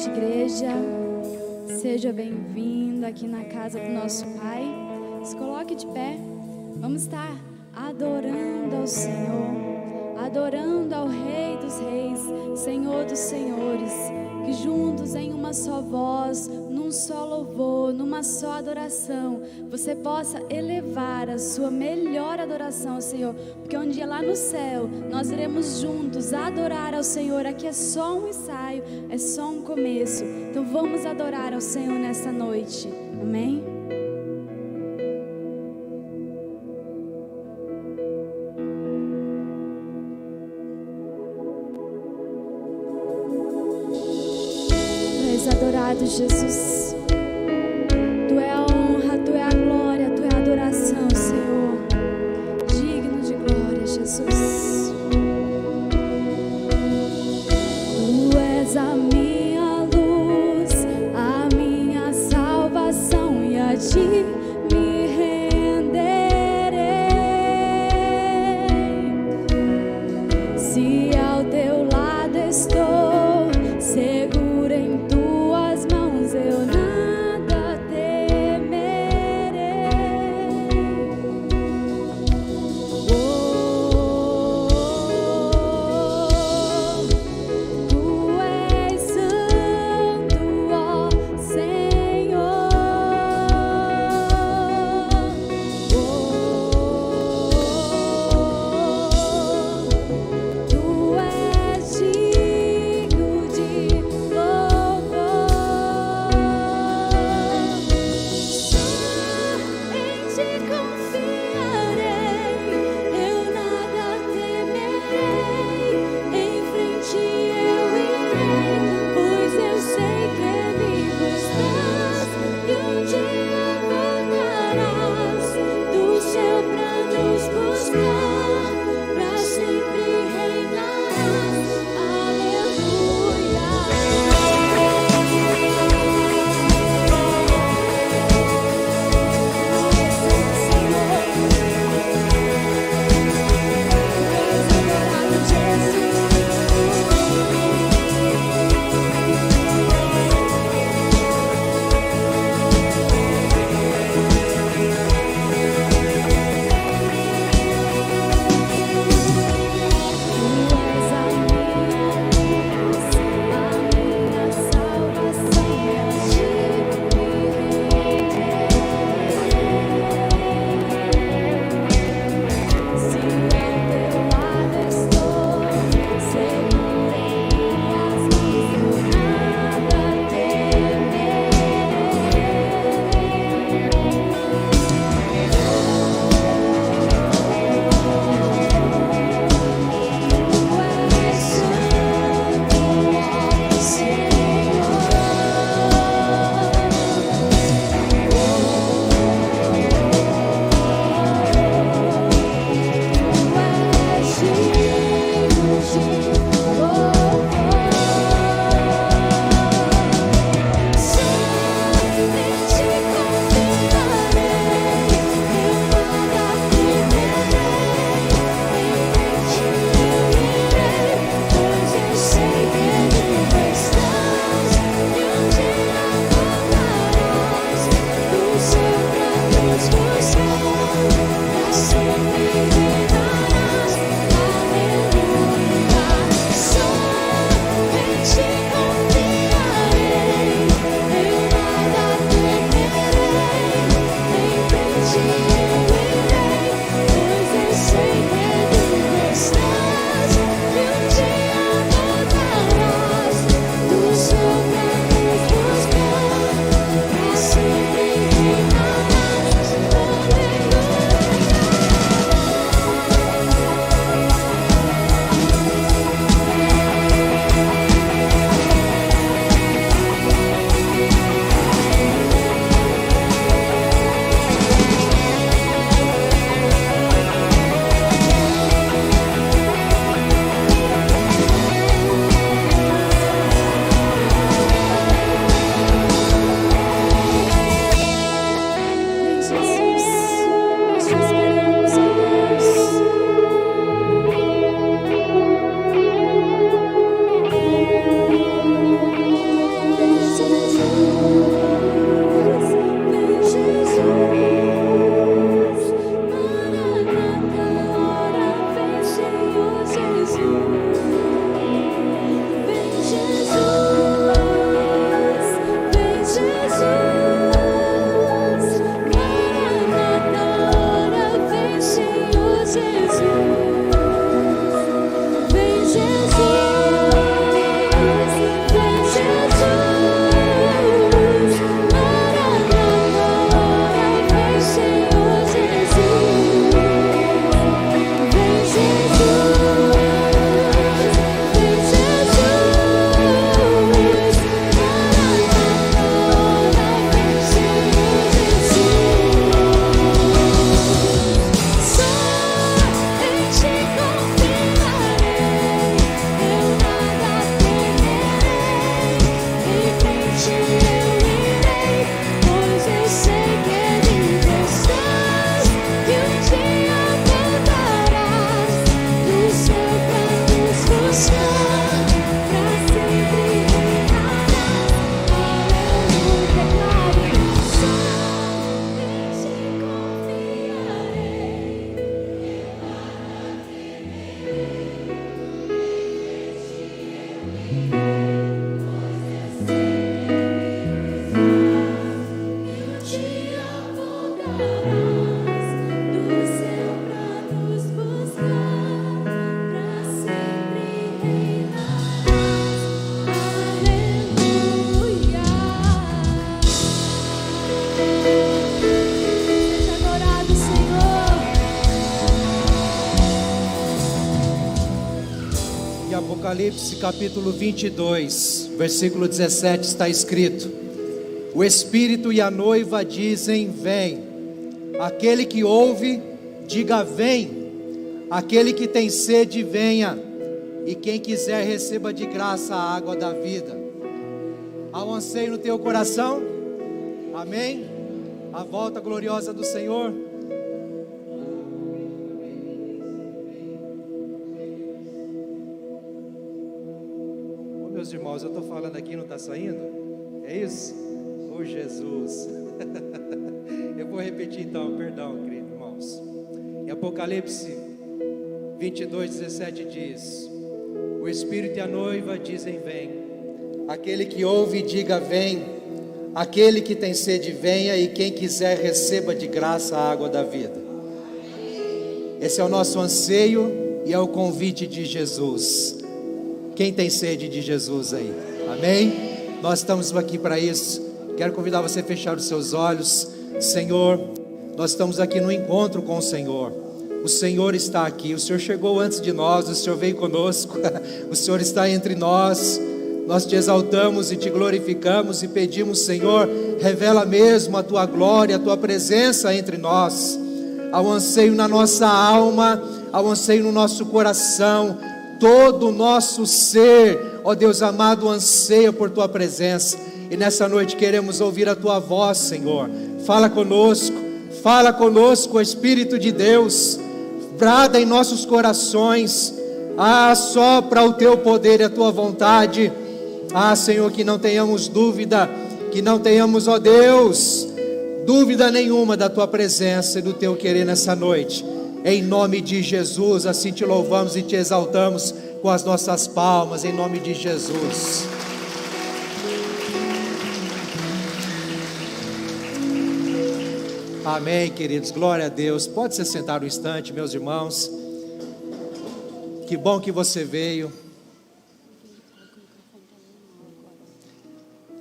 noite, igreja. Seja bem-vindo aqui na casa do nosso Pai. Se coloque de pé. Vamos estar adorando ao Senhor, adorando ao Rei dos Reis, Senhor dos Senhores. Que juntos em uma só voz, num só louvor, numa só adoração, você possa elevar a sua melhor adoração ao Senhor. Porque um dia lá no céu, nós iremos juntos adorar ao Senhor. Aqui é só um ensaio, é só um começo. Então vamos adorar ao Senhor nessa noite. Amém? Adorado Jesus, Tu é a honra, Tu é a glória, Tu é a adoração, Senhor, digno de glória, Jesus. Tu és a minha luz, a minha salvação, e a Ti me renderei. Se ao Teu lado estou, seguro em Tuas mãos, eu nada temerei. Tu és santo, ó Senhor. Tu és digno de louvor. Só em Ti confiarei, eu nada temerei. Em frente eu irei, pois eu sei que vivo estás, e um dia voltarás do céu pra nos buscar, pra sempre reinarás. Aleluia. Apocalipse capítulo 22, versículo 17 está escrito: o Espírito e a noiva dizem: vem. Aquele que ouve, diga: vem. Aquele que tem sede, venha. E quem quiser, receba de graça a água da vida. Há um anseio no teu coração? Amém? A volta gloriosa do Senhor. Meus irmãos, eu estou falando aqui, não está saindo? É isso? Oh Jesus! Eu vou repetir então, perdão, queridos irmãos. Em Apocalipse 22, 17 diz: o Espírito e a noiva dizem: vem. Aquele que ouve, diga: vem. Aquele que tem sede, venha. E quem quiser, receba de graça a água da vida. Esse é o nosso anseio e é o convite de Jesus. Quem tem sede de Jesus aí? Amém? Nós estamos aqui para isso. Quero convidar você a fechar os seus olhos. Senhor, nós estamos aqui no encontro com o Senhor. O Senhor está aqui. O Senhor chegou antes de nós. O Senhor veio conosco. O Senhor está entre nós. Nós te exaltamos e te glorificamos e pedimos: Senhor, revela mesmo a tua glória, a tua presença entre nós. Há um anseio na nossa alma, há um anseio no nosso coração. Todo o nosso ser, ó Deus amado, anseia por tua presença. E nessa noite queremos ouvir a tua voz, Senhor. Fala conosco, Espírito de Deus. Brada em nossos corações. Sopra o teu poder e a tua vontade. Senhor, que não tenhamos dúvida, que não tenhamos, ó Deus, dúvida nenhuma da tua presença e do teu querer nessa noite. Em nome de Jesus, assim te louvamos e te exaltamos com as nossas palmas, em nome de Jesus. Amém, queridos, glória a Deus. Pode se sentar um instante, meus irmãos. Que bom que você veio.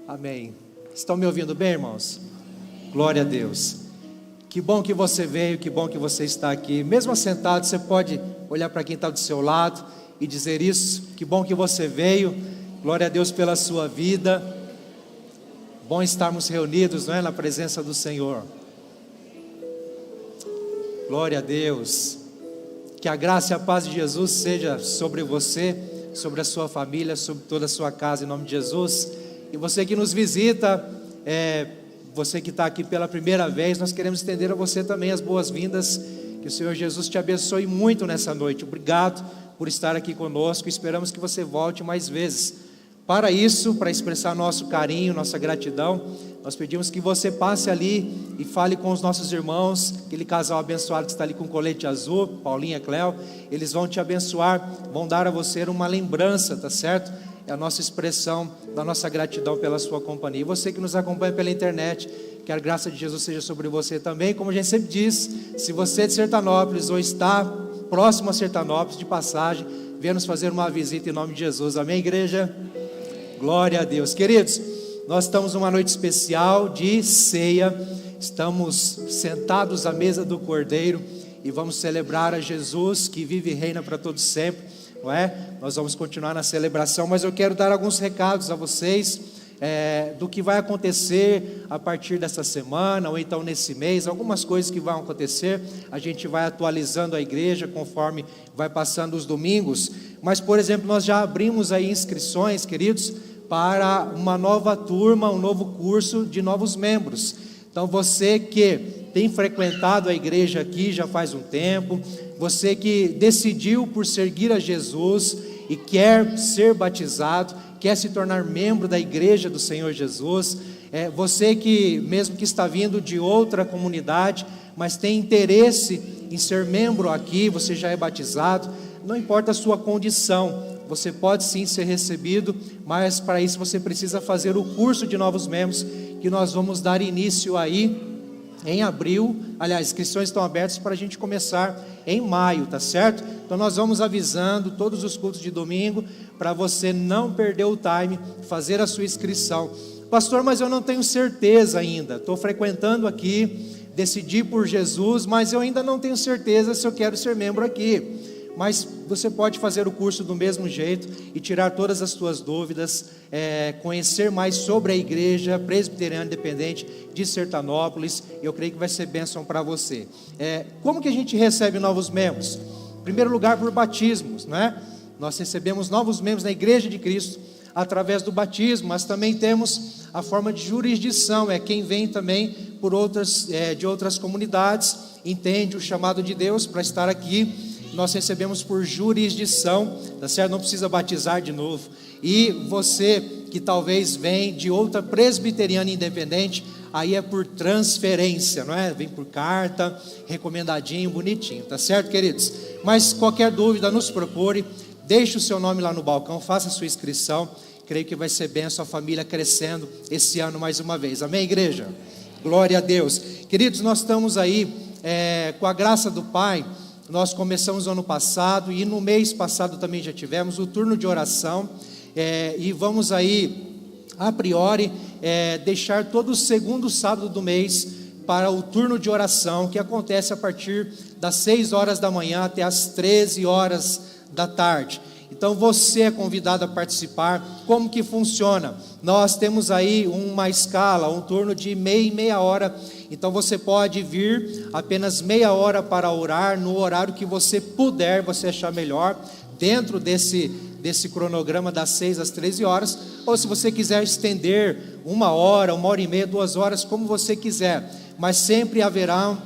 Amém. Estão me ouvindo bem, irmãos? Glória a Deus. Que bom que você veio, que bom que você está aqui. Mesmo assentado, você pode olhar para quem está do seu lado e dizer isso. Que bom que você veio. Glória a Deus pela sua vida. Bom estarmos reunidos, não é? Na presença do Senhor. Glória a Deus. Que a graça e a paz de Jesus seja sobre você, sobre a sua família, sobre toda a sua casa, em nome de Jesus. E você que nos visita, você que está aqui pela primeira vez, nós queremos estender a você também as boas-vindas. Que o Senhor Jesus te abençoe muito nessa noite. Obrigado por estar aqui conosco. Esperamos que você volte mais vezes. Para isso, para expressar nosso carinho, nossa gratidão, nós pedimos que você passe ali e fale com os nossos irmãos, aquele casal abençoado que está ali com colete azul, Paulinha e Cléo. Eles vão te abençoar, vão dar a você uma lembrança, tá certo? É a nossa expressão da nossa gratidão pela sua companhia. E você que nos acompanha pela internet, que a graça de Jesus seja sobre você também. Como a gente sempre diz, se você é de Sertanópolis ou está próximo a Sertanópolis, de passagem, venha nos fazer uma visita em nome de Jesus. Amém, igreja? Glória a Deus. Queridos, nós estamos numa noite especial de ceia. Estamos sentados à mesa do Cordeiro e vamos celebrar a Jesus que vive e reina para todos sempre. Não é? Nós vamos continuar na celebração, mas eu quero dar alguns recados a vocês do que vai acontecer a partir dessa semana ou então nesse mês, algumas coisas que vão acontecer. A gente vai atualizando a igreja conforme vai passando os domingos, mas por exemplo, nós já abrimos aí inscrições, queridos, para uma nova turma, um novo curso de novos membros. Então você que tem frequentado a igreja aqui já faz um tempo, você que decidiu por seguir a Jesus e quer ser batizado, quer se tornar membro da igreja do Senhor Jesus, você que mesmo que está vindo de outra comunidade, mas tem interesse em ser membro aqui, você já é batizado, não importa a sua condição, você pode sim ser recebido, mas para isso você precisa fazer o curso de novos membros, que nós vamos dar início aí em abril. Aliás, inscrições estão abertas para a gente começar em maio, tá certo? Então nós vamos avisando todos os cultos de domingo, para você não perder o time, fazer a sua inscrição. Pastor, mas eu não tenho certeza ainda, estou frequentando aqui, decidi por Jesus, mas eu ainda não tenho certeza se eu quero ser membro aqui. mas você pode fazer o curso do mesmo jeito e tirar todas as suas dúvidas, conhecer mais sobre a Igreja Presbiteriana Independente de Sertanópolis. Eu creio que vai ser bênção para você. Como que a gente recebe novos membros? Em primeiro lugar, por batismos, não é? Nós recebemos novos membros na Igreja de Cristo através do batismo, mas também temos a forma de jurisdição, quem vem também por de outras comunidades, entende o chamado de Deus para estar aqui. Nós recebemos por jurisdição, tá certo? Não precisa batizar de novo. E você que talvez vem de outra presbiteriana independente, aí é por transferência, não é? Vem por carta, recomendadinho, bonitinho, tá certo, queridos? Mas qualquer dúvida, nos procure, deixe o seu nome lá no balcão, faça a sua inscrição. Creio que vai ser bênção, a família crescendo esse ano mais uma vez. Amém, igreja? Glória a Deus. Queridos, nós estamos aí com a graça do Pai. Nós começamos o ano passado e no mês passado também já tivemos o turno de oração, e vamos aí, a priori, deixar todo o segundo sábado do mês para o turno de oração, que acontece a partir das 6 horas da manhã até as 13 horas da tarde. Então você é convidado a participar. Como que funciona? Nós temos aí uma escala, um turno de meia hora. Então você pode vir apenas meia hora para orar, no horário que você puder, você achar melhor, dentro desse cronograma das 6 às 13 horas, ou se você quiser estender 1 hora, 1h30, 2 horas, como você quiser, mas sempre haverá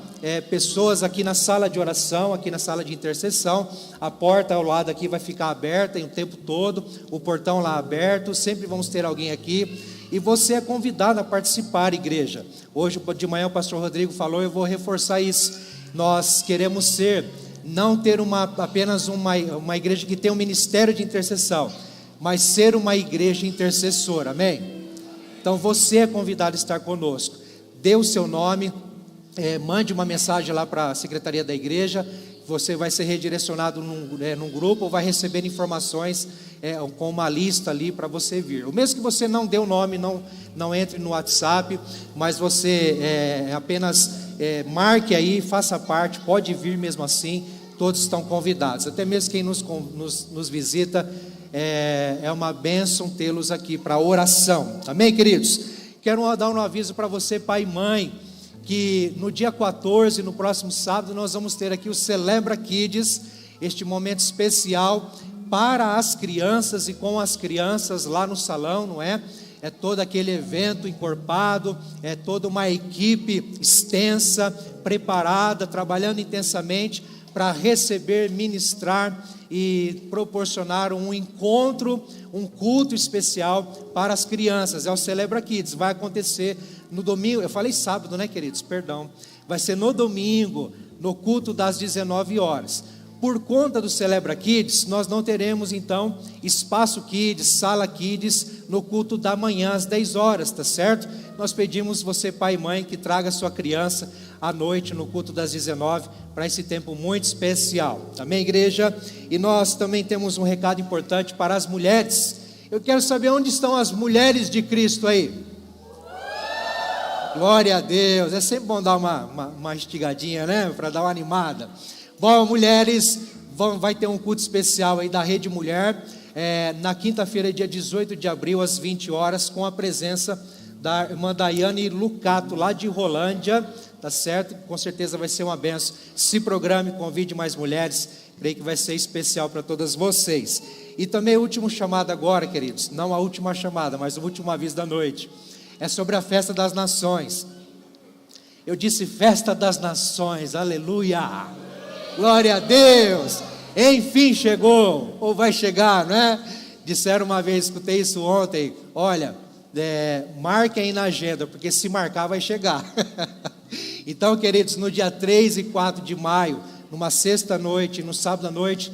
pessoas aqui na sala de oração, aqui na sala de intercessão. A porta ao lado aqui vai ficar aberta o tempo todo, o portão lá aberto, sempre vamos ter alguém aqui, e você é convidado a participar, igreja. Hoje de manhã o pastor Rodrigo falou, eu vou reforçar isso. Nós queremos não ter apenas uma igreja que tem um ministério de intercessão, mas ser uma igreja intercessora, amém? Então você é convidado a estar conosco. Dê o seu nome, mande uma mensagem lá para a secretaria da igreja, você vai ser redirecionado num grupo, ou vai receber informações com uma lista ali para você vir. O mesmo que você não dê o nome, não entre no WhatsApp, mas você apenas marque aí, faça parte, pode vir mesmo assim, todos estão convidados, até mesmo quem nos visita, é uma bênção tê-los aqui para oração, amém, queridos? Quero dar um aviso para você, pai e mãe, que no dia 14, no próximo sábado, nós vamos ter aqui o Celebra Kids, este momento especial para as crianças e com as crianças lá no salão, não é? É todo aquele evento encorpado, é toda uma equipe extensa, preparada, trabalhando intensamente para receber, ministrar e proporcionar um encontro, um culto especial para as crianças. É o Celebra Kids, vai acontecer no domingo, eu falei sábado, né, queridos? Perdão. Vai ser no domingo, no culto das 19 horas. Por conta do Celebra Kids, nós não teremos então espaço Kids, sala Kids no culto da manhã às 10 horas, tá certo? Nós pedimos você, pai e mãe, que traga sua criança à noite no culto das 19 para esse tempo muito especial. Amém, igreja? E nós também temos um recado importante para as mulheres. Eu quero saber onde estão as mulheres de Cristo aí. Glória a Deus, é sempre bom dar uma estigadinha, né, para dar uma animada. Bom, mulheres, vai ter um culto especial aí da Rede Mulher, na quinta-feira, dia 18 de abril, às 20 horas, com a presença da irmã Daiane Lucato, lá de Rolândia, tá certo? Com certeza vai ser uma benção. Se programe, convide mais mulheres, creio que vai ser especial para todas vocês. E também o último chamado agora, queridos, não a última chamada, mas o último aviso da noite. É sobre a festa das nações. Eu disse festa das nações, aleluia, glória a Deus, enfim chegou, ou vai chegar, não é? Disseram uma vez, escutei isso ontem, olha, marque aí na agenda, porque se marcar vai chegar. Então, queridos, no dia 3 e 4 de maio, numa sexta-noite, no sábado à noite,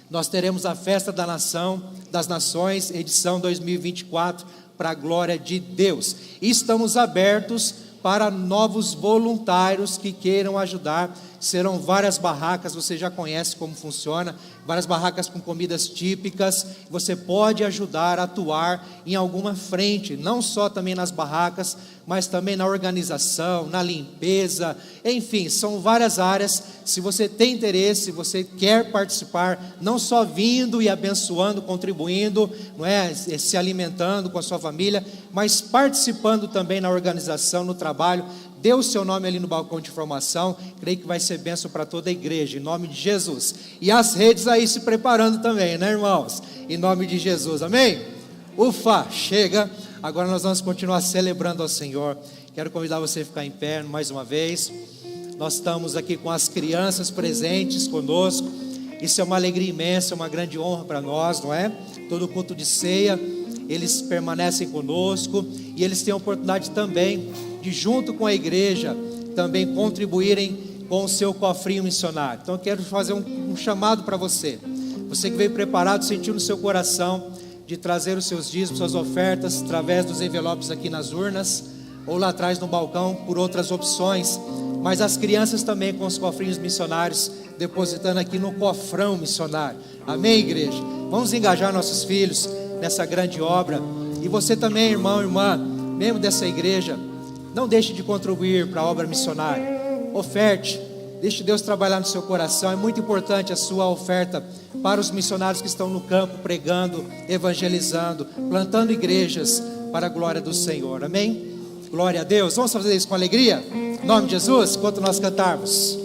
nós teremos a festa das nações, edição 2024, para a glória de Deus. E estamos abertos para novos voluntários que queiram ajudar serão várias barracas, você já conhece como funciona, várias barracas com comidas típicas. Você pode ajudar a atuar em alguma frente, não só também nas barracas, mas também na organização, na limpeza, enfim, são várias áreas. Se você tem interesse, se você quer participar, não só vindo e abençoando, contribuindo, não é, se alimentando com a sua família, mas participando também na organização, no trabalho, dê o seu nome ali no balcão de informação, creio que vai ser bênção para toda a igreja, em nome de Jesus. E as redes aí se preparando também, né, irmãos? Em nome de Jesus, amém? Ufa, chega. Agora nós vamos continuar celebrando ao Senhor. Quero convidar você a ficar em pé mais uma vez. Nós estamos aqui com as crianças presentes conosco. Isso é uma alegria imensa, é uma grande honra para nós, não é? Todo culto de ceia, eles permanecem conosco e eles têm a oportunidade também de, junto com a igreja, também contribuírem com o seu cofrinho missionário. Então eu quero fazer um chamado para você. Você que veio preparado, sentiu no seu coração de trazer os seus dízimos, suas ofertas, através dos envelopes aqui nas urnas, ou lá atrás no balcão, por outras opções. Mas as crianças também com os cofrinhos missionários, depositando aqui no cofrão missionário. Amém, igreja? Vamos engajar nossos filhos nessa grande obra. E você também, irmão, irmã, membro dessa igreja, não deixe de contribuir para a obra missionária. Oferte, deixe Deus trabalhar no seu coração. É muito importante a sua oferta para os missionários que estão no campo, pregando, evangelizando, plantando igrejas para a glória do Senhor. Amém? Glória a Deus. Vamos fazer isso com alegria? Em nome de Jesus, enquanto nós cantarmos.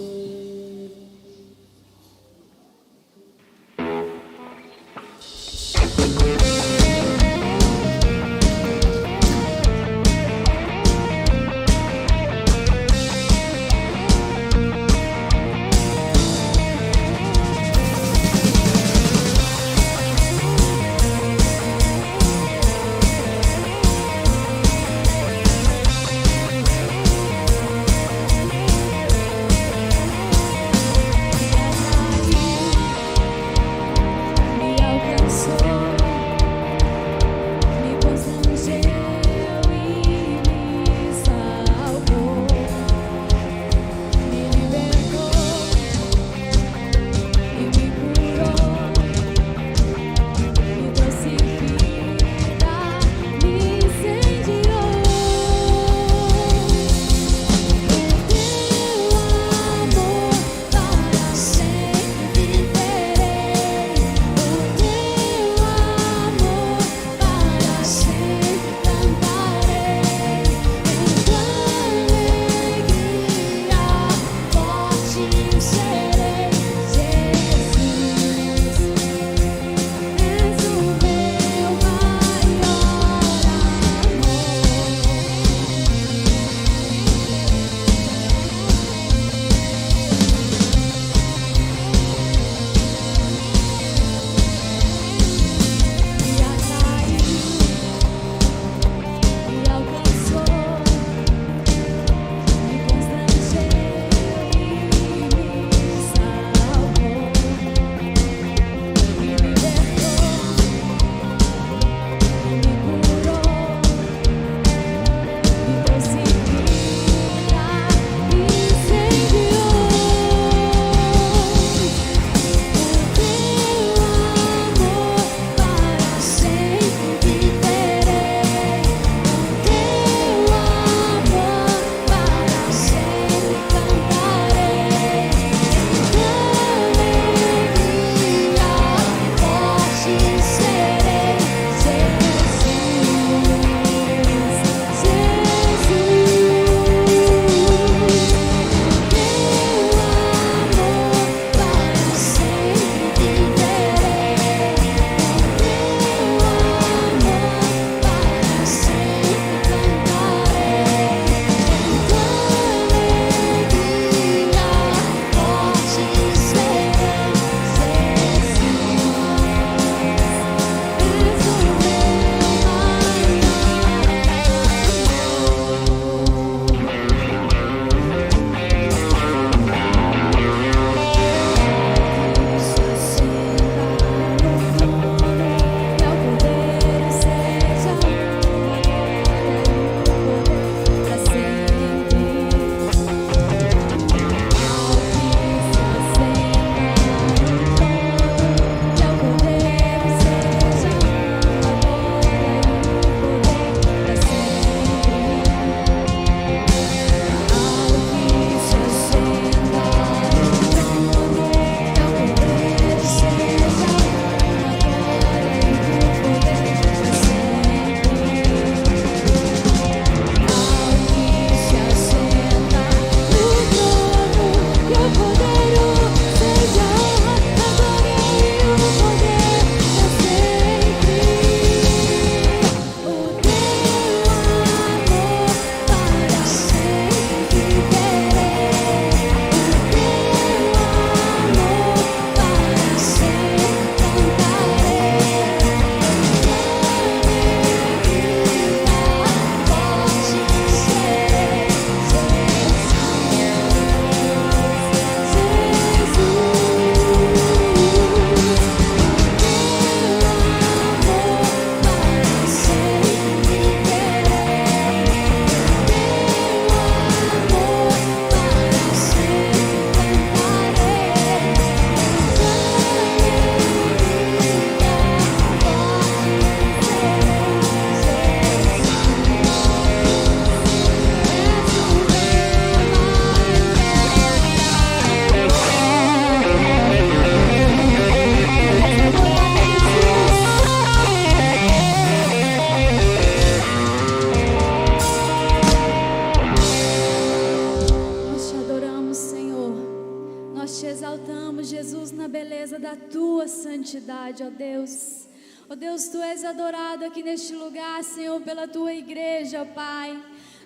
Nós te exaltamos, Jesus, na beleza da tua santidade, ó Deus. Ó Deus, tu és adorado aqui neste lugar, Senhor, pela tua igreja, ó Pai.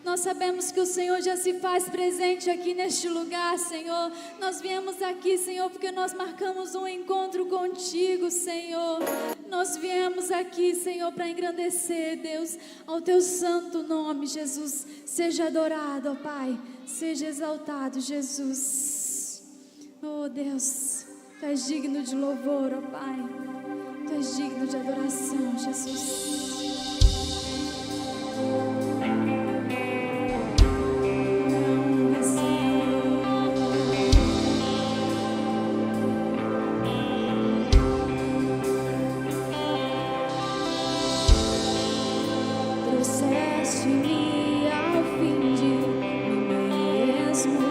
Nós sabemos que o Senhor já se faz presente aqui neste lugar, Senhor. Nós viemos aqui, Senhor, porque nós marcamos um encontro contigo, Senhor. Nós viemos aqui, Senhor, para engrandecer, Deus, ao teu santo nome, Jesus. Seja adorado, ó Pai. Seja exaltado, Jesus. Oh, Deus, tu és digno de louvor, ó Pai. Tu és digno de adoração, Jesus. Trouxeste-me ao fim de mim mesmo.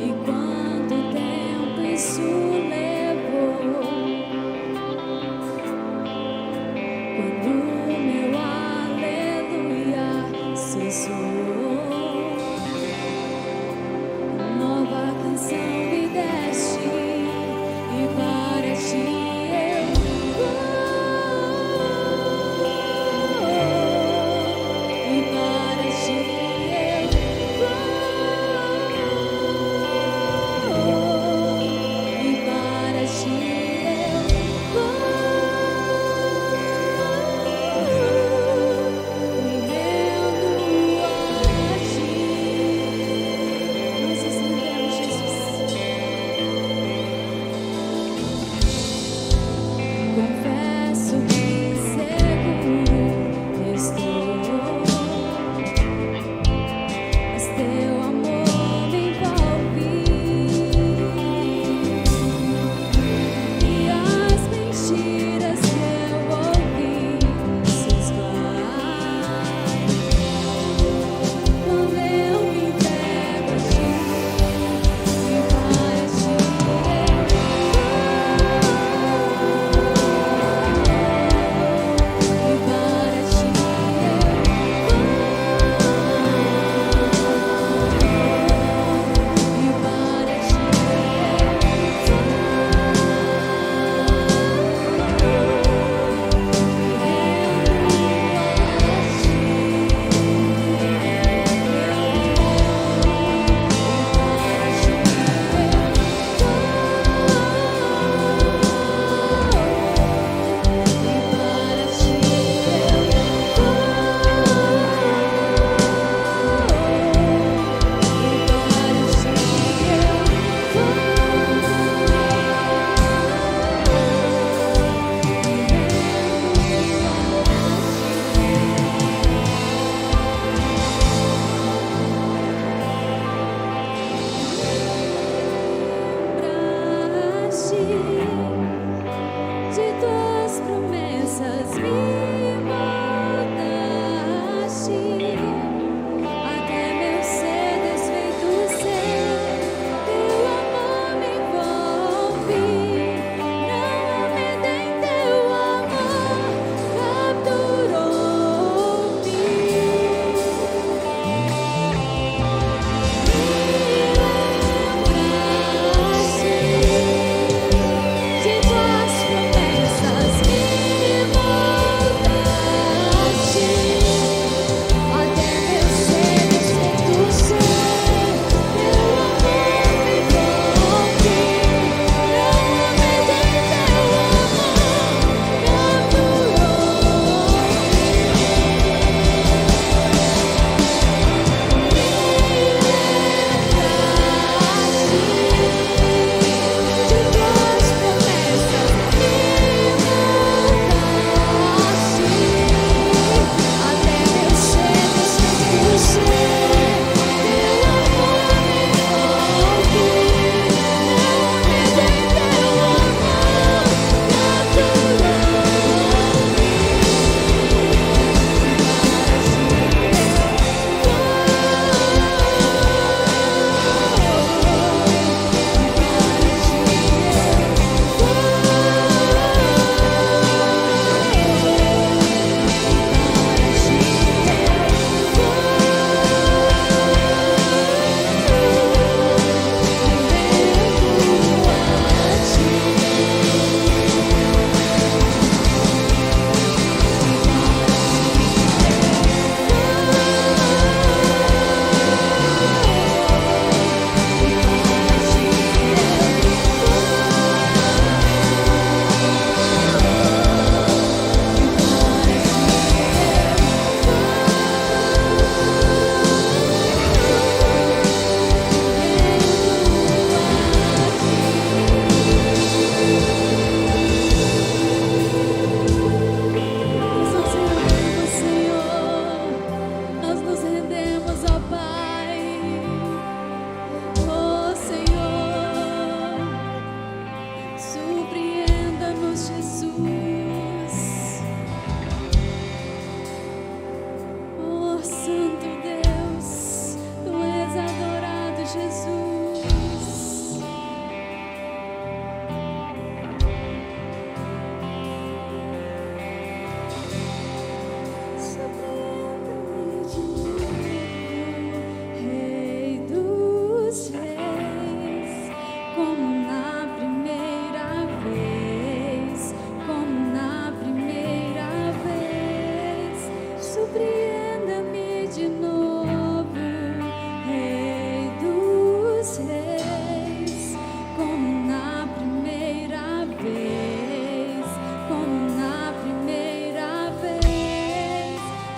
E quanto tempo isso levou? Quando meu aleluia cessou, nova canção me deste, e para ti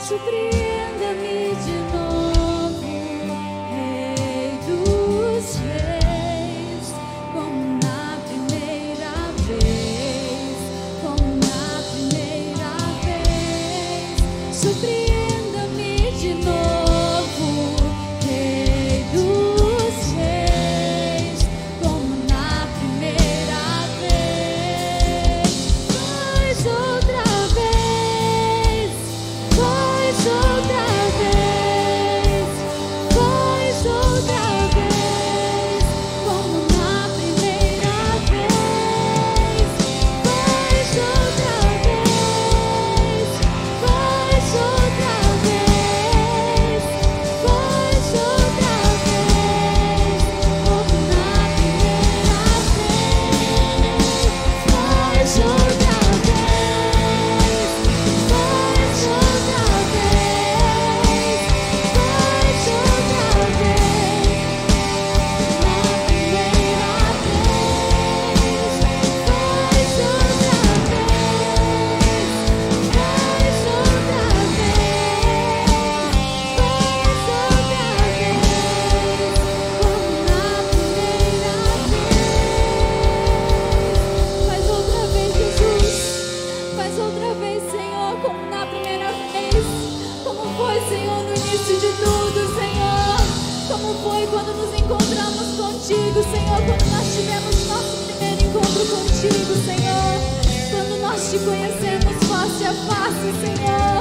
Surpreenda-me de novo, Rei dos Reis, como na primeira vez, como na primeira vez. Surpreenda-me de novo, Rei dos Reis, como na primeira vez. Faz outra vez, faz outra vez, faz outra vez, como na primeira vez. Faz outra vez, faz outra vez, faz outra vez, como na primeira vez. Faz outra vez, faz outra vez, faz outra vez, na primeira vez. Faz outra vez, faz outra vez, como na primeira vez. Como foi, Senhor, no início de tudo, Senhor. Como foi quando nos encontramos contigo, Senhor. Quando nós tivemos nosso primeiro encontro contigo, Senhor. Quando nós te conhecemos face a face, Senhor.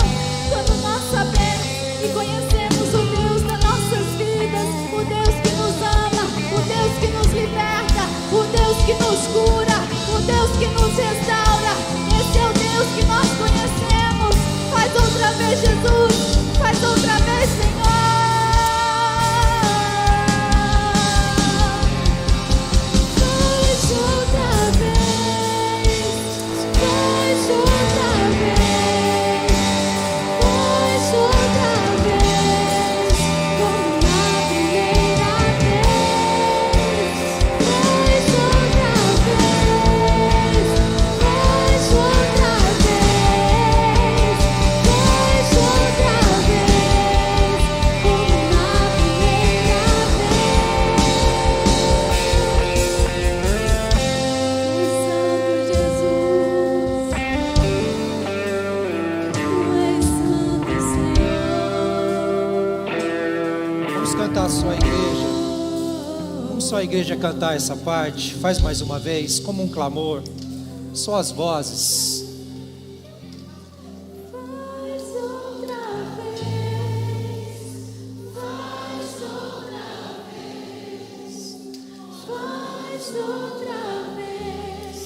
Quando nós sabemos e conhecemos o Deus das nossas vidas, o Deus que nos ama, o Deus que nos liberta, o Deus que nos cura, o Deus que nos restaura. Esse é o Deus que nós conhecemos. Faz outra vez, Jesus. Faz outra vez, Senhor. Faz outra vez, faz outra vez, faz outra vez, como na primeira vez. Faz outra vez, faz outra vez, faz outra vez, como na primeira vez. Tu és santo, Jesus. Tu és santo, Senhor. Vamos cantar só a igreja. Vamos só a igreja cantar essa parte. Faz mais uma vez, como um clamor. Só as vozes. Faz outra vez, faz outra vez, faz outra vez,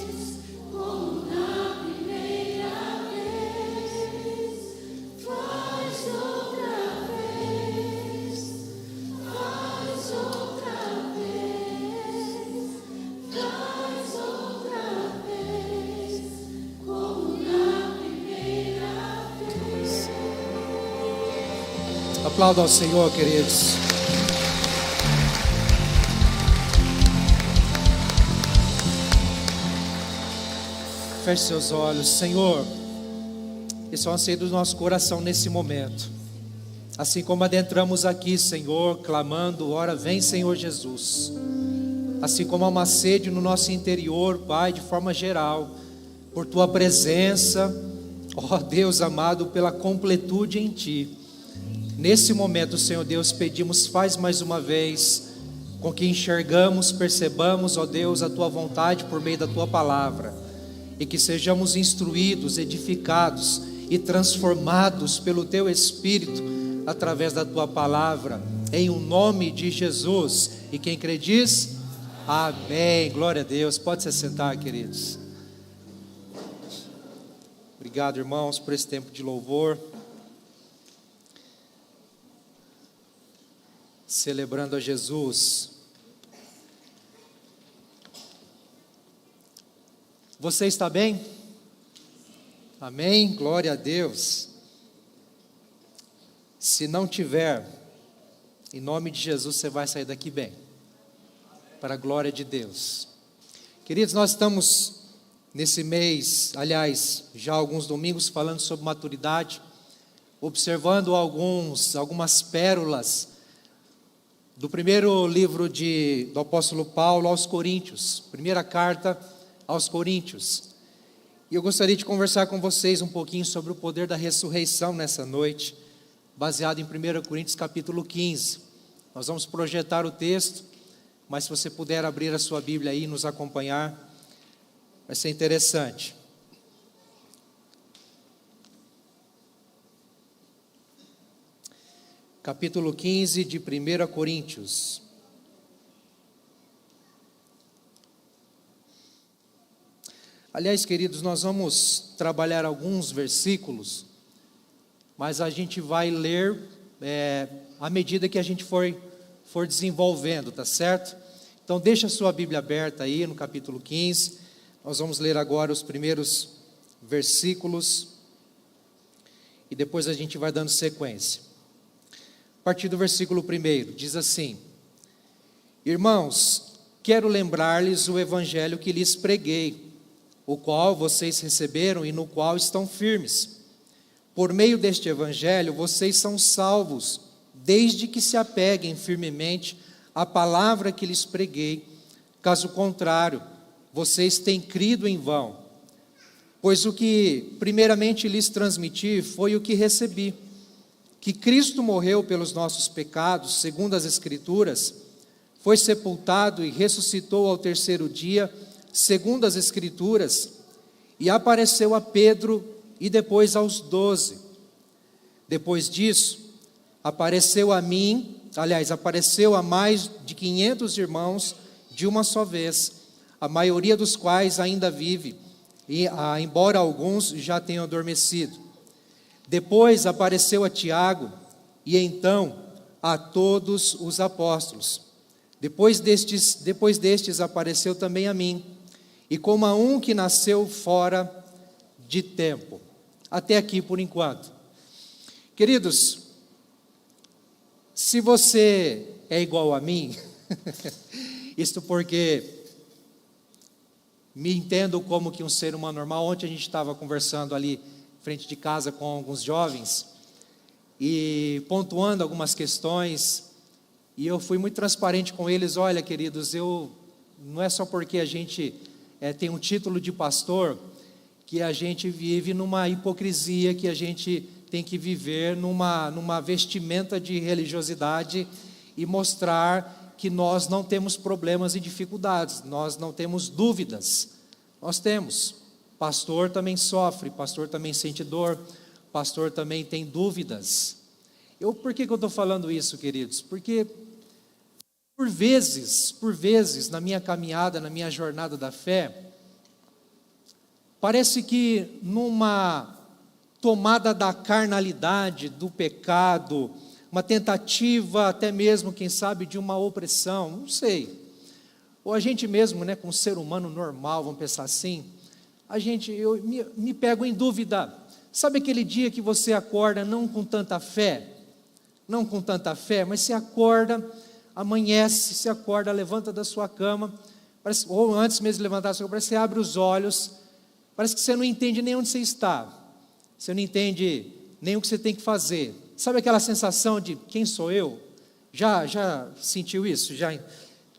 como na primeira vez. Faz outra vez, faz outra vez, faz outra vez, como na primeira vez. Aplauda ao Senhor, queridos. Feche seus olhos. Senhor, esse é o anseio do nosso coração nesse momento. Assim como adentramos aqui, Senhor, clamando, ora vem, Senhor Jesus. Assim como há uma sede no nosso interior, Pai, de forma geral, por Tua presença, ó Deus amado, pela completude em Ti. Nesse momento, Senhor Deus, pedimos, faz mais uma vez, com que enxergamos, percebamos, ó Deus, a Tua vontade por meio da Tua palavra. E que sejamos instruídos, edificados e transformados pelo Teu Espírito, através da Tua palavra, em o nome de Jesus. E quem crê diz, amém. Glória a Deus. Pode se sentar, queridos. Obrigado, irmãos, por esse tempo de louvor. Celebrando a Jesus. Você está bem? Amém? Glória a Deus. Se não tiver, em nome de Jesus você vai sair daqui bem, para a glória de Deus. Queridos, nós estamos nesse mês, aliás, já há alguns domingos falando sobre maturidade, observando algumas pérolas do primeiro livro do apóstolo Paulo aos Coríntios, primeira carta aos Coríntios. E eu gostaria de conversar com vocês um pouquinho sobre o poder da ressurreição nessa noite, baseado em 1 Coríntios capítulo 15. Nós vamos projetar o texto, mas se você puder abrir a sua Bíblia aí e nos acompanhar, vai ser interessante. Capítulo 15 de 1 Coríntios. Aliás, queridos, nós vamos trabalhar alguns versículos, mas a gente vai ler à medida que a gente for desenvolvendo, tá certo? Então deixa a sua Bíblia aberta aí no capítulo 15, nós vamos ler agora os primeiros versículos, e depois a gente vai dando sequência. A partir do versículo 1, diz assim: Irmãos, quero lembrar-lhes o evangelho que lhes preguei, o qual vocês receberam e no qual estão firmes. Por meio deste evangelho, vocês são salvos, desde que se apeguem firmemente à palavra que lhes preguei. Caso contrário, vocês têm crido em vão. Pois o que primeiramente lhes transmiti foi o que recebi, que Cristo morreu pelos nossos pecados, segundo as Escrituras, foi sepultado e ressuscitou ao terceiro dia, segundo as Escrituras, e apareceu a Pedro e depois aos 12. Depois disso, apareceu a mais de 500 irmãos de uma só vez, a maioria dos quais ainda vive, embora alguns já tenham adormecido. Depois apareceu a Tiago, e então a todos os apóstolos. Depois destes apareceu também a mim, e como a um que nasceu fora de tempo. Até aqui por enquanto. Queridos, se você é igual a mim, isto porque me entendo como que um ser humano normal. Ontem a gente estava conversando ali frente de casa com alguns jovens e pontuando algumas questões, e eu fui muito transparente com eles. Olha, queridos, não é só porque a gente tem um título de pastor que a gente vive numa hipocrisia, que a gente tem que viver numa vestimenta de religiosidade e mostrar que nós não temos problemas e dificuldades, nós não temos dúvidas. Nós temos. Pastor também sofre, pastor também sente dor, pastor também tem dúvidas. Por que eu estou falando isso, queridos? Porque por vezes, na minha caminhada, na minha jornada da fé, parece que numa tomada da carnalidade, do pecado, uma tentativa até mesmo, quem sabe, de uma opressão, não sei. Ou a gente mesmo, como ser humano normal, vamos pensar assim, eu me pego em dúvida. Sabe aquele dia que você acorda não com tanta fé, mas você acorda, amanhece, você acorda, levanta da sua cama, ou antes mesmo de levantar da sua cama, parece que você abre os olhos, parece que você não entende nem onde você está, você não entende nem o que você tem que fazer. Sabe aquela sensação de quem sou eu? Já sentiu isso? Já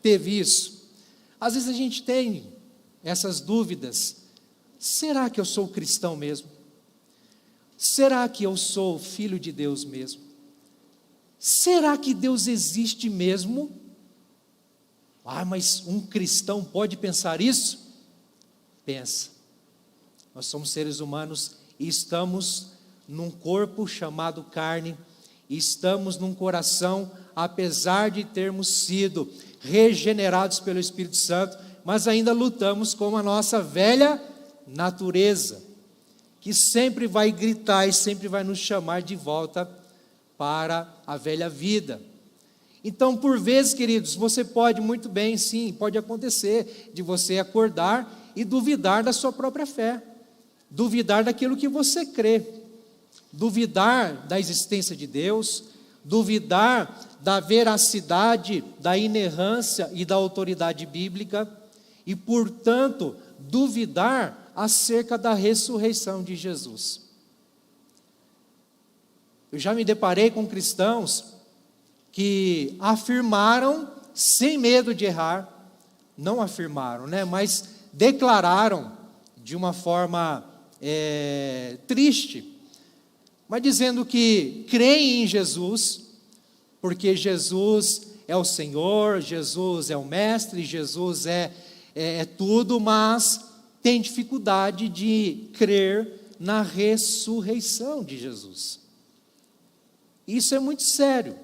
teve isso? Às vezes a gente tem essas dúvidas. Será que eu sou cristão mesmo? Será que eu sou filho de Deus mesmo? Será que Deus existe mesmo? Mas um cristão pode pensar isso? Pensa. Nós somos seres humanos e estamos num corpo chamado carne, e estamos num coração, apesar de termos sido regenerados pelo Espírito Santo, mas ainda lutamos com a nossa velha natureza, que sempre vai gritar e sempre vai nos chamar de volta para a velha vida. Então, por vezes, queridos, você pode muito bem, sim, pode acontecer de você acordar e duvidar da sua própria fé, duvidar daquilo que você crê, duvidar da existência de Deus, duvidar da veracidade, da inerrância e da autoridade bíblica, e, portanto, duvidar acerca da ressurreição de Jesus. Eu já me deparei com cristãos que afirmaram, sem medo de errar, não afirmaram, né, mas declararam de uma forma triste, mas dizendo que creem em Jesus, porque Jesus é o Senhor, Jesus é o Mestre, Jesus é tudo, mas tem dificuldade de crer na ressurreição de Jesus. Isso é muito sério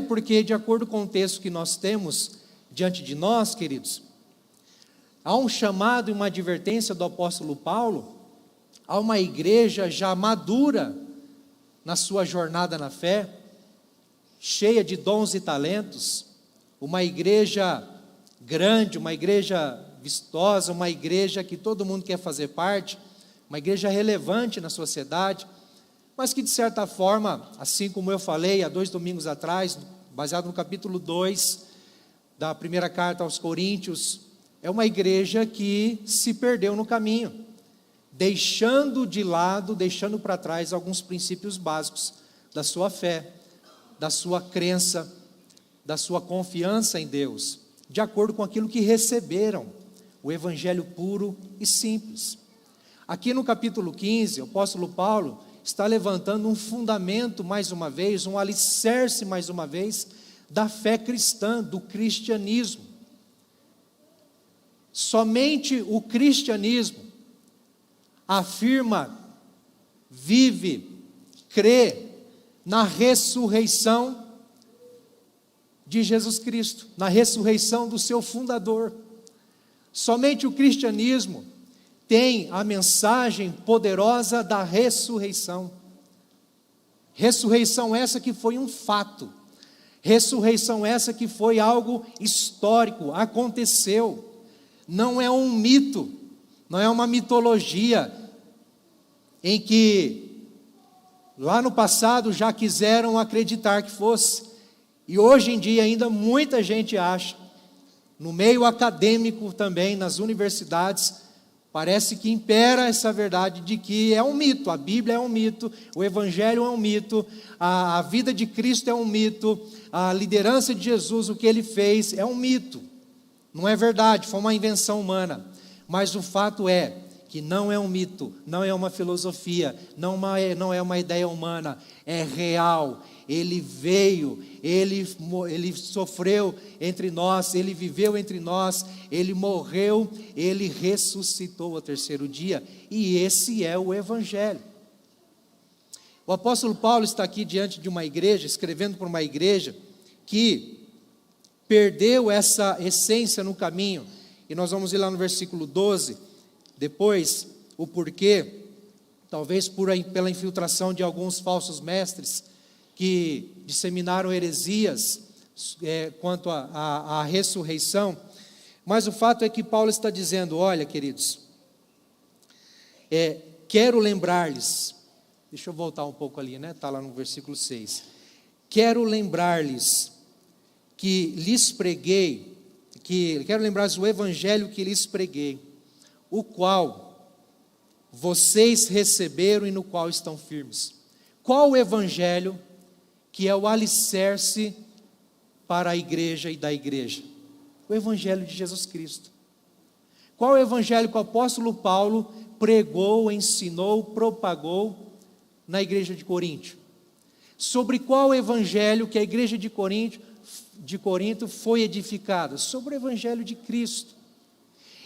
porque, de acordo com o texto que nós temos diante de nós, queridos, há um chamado e uma advertência do apóstolo Paulo a uma igreja já madura na sua jornada na fé, cheia de dons e talentos, uma igreja grande, uma igreja vistosa, uma igreja que todo mundo quer fazer parte, uma igreja relevante na sociedade, mas que de certa forma, assim como eu falei há 2 domingos atrás, baseado no capítulo 2 da primeira carta aos Coríntios, é uma igreja que se perdeu no caminho, deixando de lado, deixando para trás alguns princípios básicos da sua fé, da sua crença, da sua confiança em Deus, de acordo com aquilo que receberam, o evangelho puro e simples. Aqui no capítulo 15, o apóstolo Paulo está levantando um fundamento mais uma vez, um alicerce mais uma vez, da fé cristã, do cristianismo. Somente o cristianismo afirma, vive, crê na ressurreição de Jesus Cristo, na ressurreição do seu fundador. Somente o cristianismo tem a mensagem poderosa da ressurreição. Ressurreição essa que foi um fato. Ressurreição essa que foi algo histórico, aconteceu. Não é um mito, não é uma mitologia em que lá no passado já quiseram acreditar que fosse. E hoje em dia ainda muita gente acha, no meio acadêmico também, nas universidades, parece que impera essa verdade de que é um mito, a Bíblia é um mito, o Evangelho é um mito, a vida de Cristo é um mito, a liderança de Jesus, o que Ele fez, é um mito. Não é verdade, foi uma invenção humana. Mas o fato é que não é um mito, não é uma filosofia, não é uma ideia humana, é real. Ele veio, ele sofreu entre nós, ele viveu entre nós, ele morreu, ele ressuscitou ao 3º dia, e esse é o Evangelho. O apóstolo Paulo está aqui diante de uma igreja, escrevendo para uma igreja que perdeu essa essência no caminho, e nós vamos ir lá no versículo 12, depois o porquê, talvez pela infiltração de alguns falsos mestres, que disseminaram heresias quanto à ressurreição, mas o fato é que Paulo está dizendo, olha queridos, quero lembrar-lhes, deixa eu voltar um pouco ali, está lá no versículo 6, quero lembrar-lhes que lhes preguei, quero lembrar-lhes o evangelho que lhes preguei, o qual vocês receberam e no qual estão firmes. Qual o evangelho que é o alicerce para a igreja e da igreja? O evangelho de Jesus Cristo. Qual o evangelho que o apóstolo Paulo pregou, ensinou, propagou na igreja de Corinto? Sobre qual evangelho que a igreja de Corinto foi edificada? Sobre o evangelho de Cristo.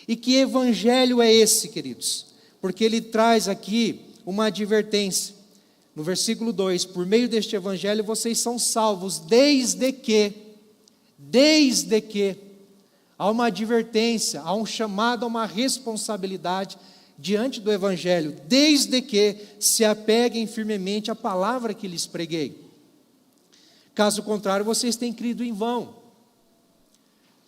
E que evangelho é esse, queridos? Porque ele traz aqui uma advertência. No versículo 2, por meio deste evangelho vocês são salvos, desde que há uma advertência, há um chamado, há uma responsabilidade diante do evangelho, desde que se apeguem firmemente à palavra que lhes preguei. Caso contrário, vocês têm crido em vão.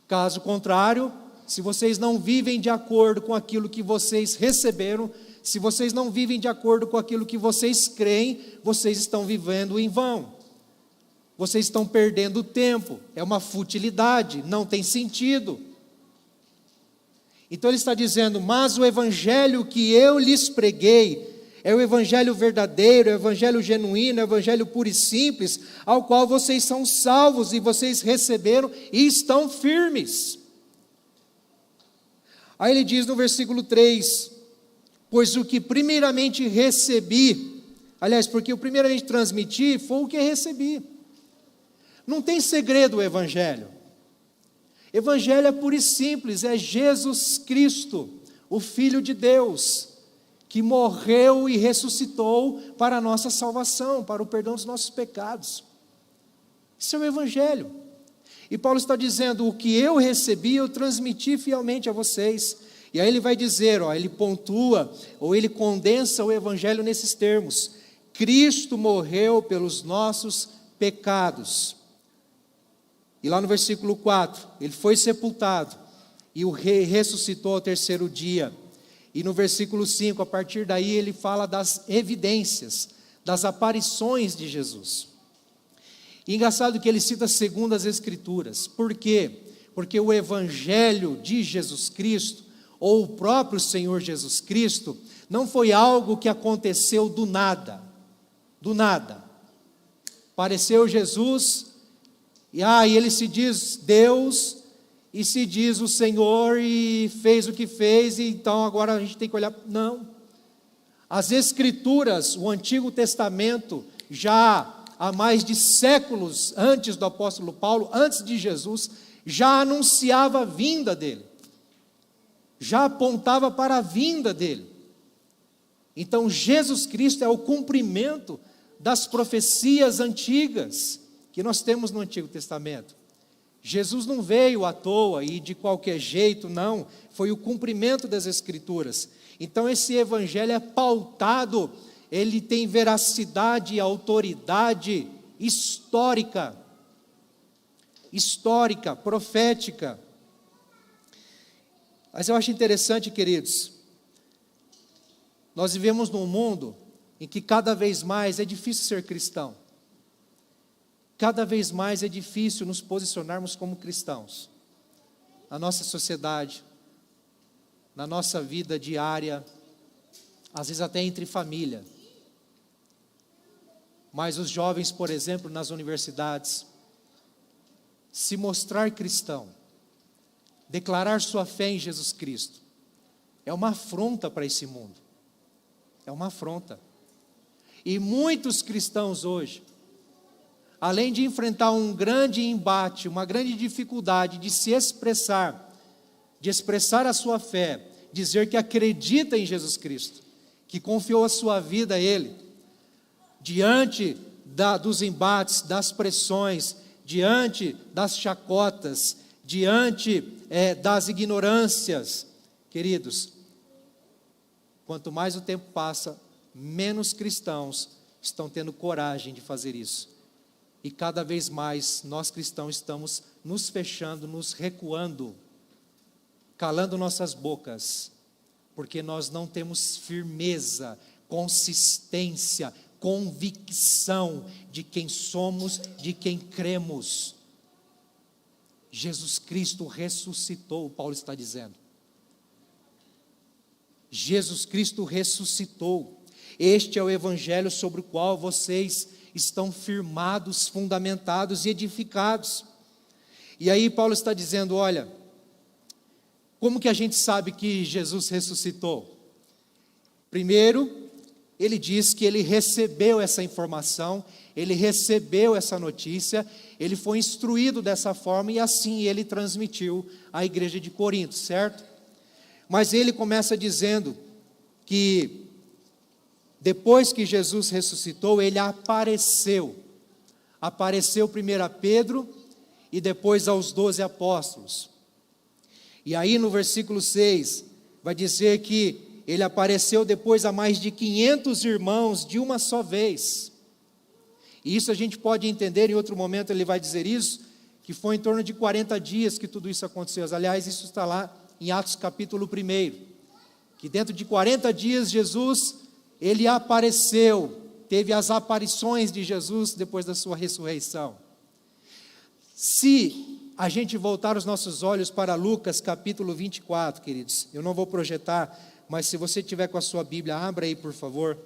Caso contrário, se vocês não vivem de acordo com aquilo que vocês receberam, se vocês não vivem de acordo com aquilo que vocês creem, vocês estão vivendo em vão. Vocês estão perdendo tempo, é uma futilidade, não tem sentido. Então ele está dizendo, mas o evangelho que eu lhes preguei é o evangelho verdadeiro, é o evangelho genuíno, é o evangelho puro e simples, ao qual vocês são salvos e vocês receberam e estão firmes. Aí ele diz no versículo 3, pois o que primeiramente recebi, aliás, porque o primeiramente transmiti foi o que recebi. Não tem segredo o evangelho. Evangelho é puro e simples, é Jesus Cristo, o Filho de Deus, que morreu e ressuscitou para a nossa salvação, para o perdão dos nossos pecados. Isso é o evangelho. E Paulo está dizendo, o que eu recebi, eu transmiti fielmente a vocês. E aí ele vai dizer, ele pontua, ou ele condensa o evangelho nesses termos. Cristo morreu pelos nossos pecados. E lá no versículo 4, ele foi sepultado e o rei ressuscitou ao terceiro dia. E no versículo 5, a partir daí ele fala das evidências, das aparições de Jesus. E engraçado que ele cita segundo as Escrituras. Por quê? Porque o evangelho de Jesus Cristo, ou o próprio Senhor Jesus Cristo, não foi algo que aconteceu do nada. Do nada. Apareceu Jesus, e ele se diz Deus, e se diz o Senhor, e fez o que fez, e então agora a gente tem que olhar. Não. As Escrituras, o Antigo Testamento, já há mais de séculos antes do apóstolo Paulo, antes de Jesus, já anunciava a vinda dele. Já apontava para a vinda dele. Então Jesus Cristo é o cumprimento das profecias antigas que nós temos no Antigo Testamento. Jesus não veio à toa e de qualquer jeito, não. Foi o cumprimento das Escrituras. Então esse evangelho é pautado, ele tem veracidade e autoridade histórica, profética. Mas eu acho interessante, queridos, nós vivemos num mundo em que cada vez mais é difícil ser cristão. Cada vez mais é difícil nos posicionarmos como cristãos. Na nossa sociedade, na nossa vida diária, às vezes até entre família. Mas os jovens, por exemplo, nas universidades, se mostrar cristão, declarar sua fé em Jesus Cristo, é uma afronta para esse mundo. É uma afronta. E muitos cristãos hoje, além de enfrentar um grande embate, uma grande dificuldade de se expressar, de expressar a sua fé, dizer que acredita em Jesus Cristo, que confiou a sua vida a Ele, diante dos embates, das pressões, diante das chacotas, diante das ignorâncias, queridos, quanto mais o tempo passa, menos cristãos estão tendo coragem de fazer isso. E cada vez mais nós cristãos estamos nos fechando, nos recuando, calando nossas bocas, porque nós não temos firmeza, consistência, convicção de quem somos, de quem cremos. Jesus Cristo ressuscitou, Paulo está dizendo. Jesus Cristo ressuscitou. Este é o evangelho sobre o qual vocês estão firmados, fundamentados e edificados. E aí Paulo está dizendo, olha, como que a gente sabe que Jesus ressuscitou? Primeiro, ele diz que ele recebeu essa informação, ele recebeu essa notícia, ele foi instruído dessa forma e assim ele transmitiu à igreja de Corinto, certo? Mas ele começa dizendo que depois que Jesus ressuscitou, ele apareceu primeiro a Pedro e depois aos 12 apóstolos. E aí no versículo 6, vai dizer que ele apareceu depois a mais de 500 irmãos de uma só vez. E isso a gente pode entender, em outro momento ele vai dizer isso, que foi em torno de 40 dias que tudo isso aconteceu. Aliás, isso está lá em Atos capítulo 1, que dentro de 40 dias Jesus, ele apareceu, teve as aparições de Jesus depois da sua ressurreição. Se a gente voltar os nossos olhos para Lucas capítulo 24, queridos, eu não vou projetar, mas se você tiver com a sua Bíblia, abra aí por favor,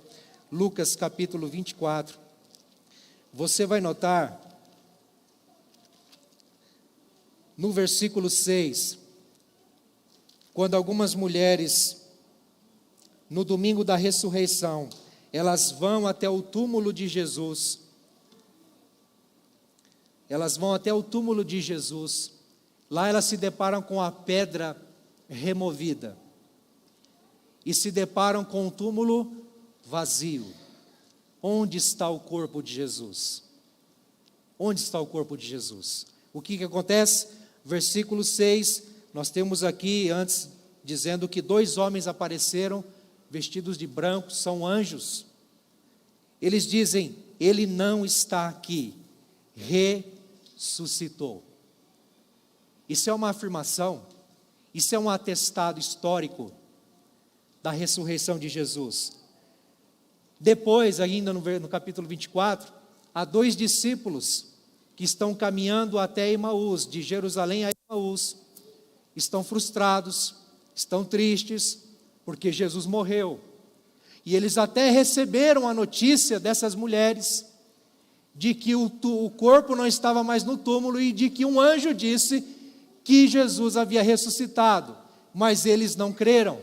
Lucas capítulo 24, você vai notar, no versículo 6, quando algumas mulheres, no domingo da ressurreição, elas vão até o túmulo de Jesus. Elas vão até o túmulo de Jesus. Lá elas se deparam com a pedra removida. E se deparam com o túmulo vazio. Onde está o corpo de Jesus? Onde está o corpo de Jesus? O que acontece? Versículo 6, nós temos aqui antes dizendo que 2 homens apareceram vestidos de branco, são anjos. Eles dizem: ele não está aqui, ressuscitou. Isso é uma afirmação, isso é um atestado histórico da ressurreição de Jesus. Depois, ainda no capítulo 24, há 2 discípulos que estão caminhando até Emaús, de Jerusalém a Emaús, estão frustrados, estão tristes, porque Jesus morreu. E eles até receberam a notícia dessas mulheres, de que o corpo não estava mais no túmulo, e de que um anjo disse que Jesus havia ressuscitado, mas eles não creram.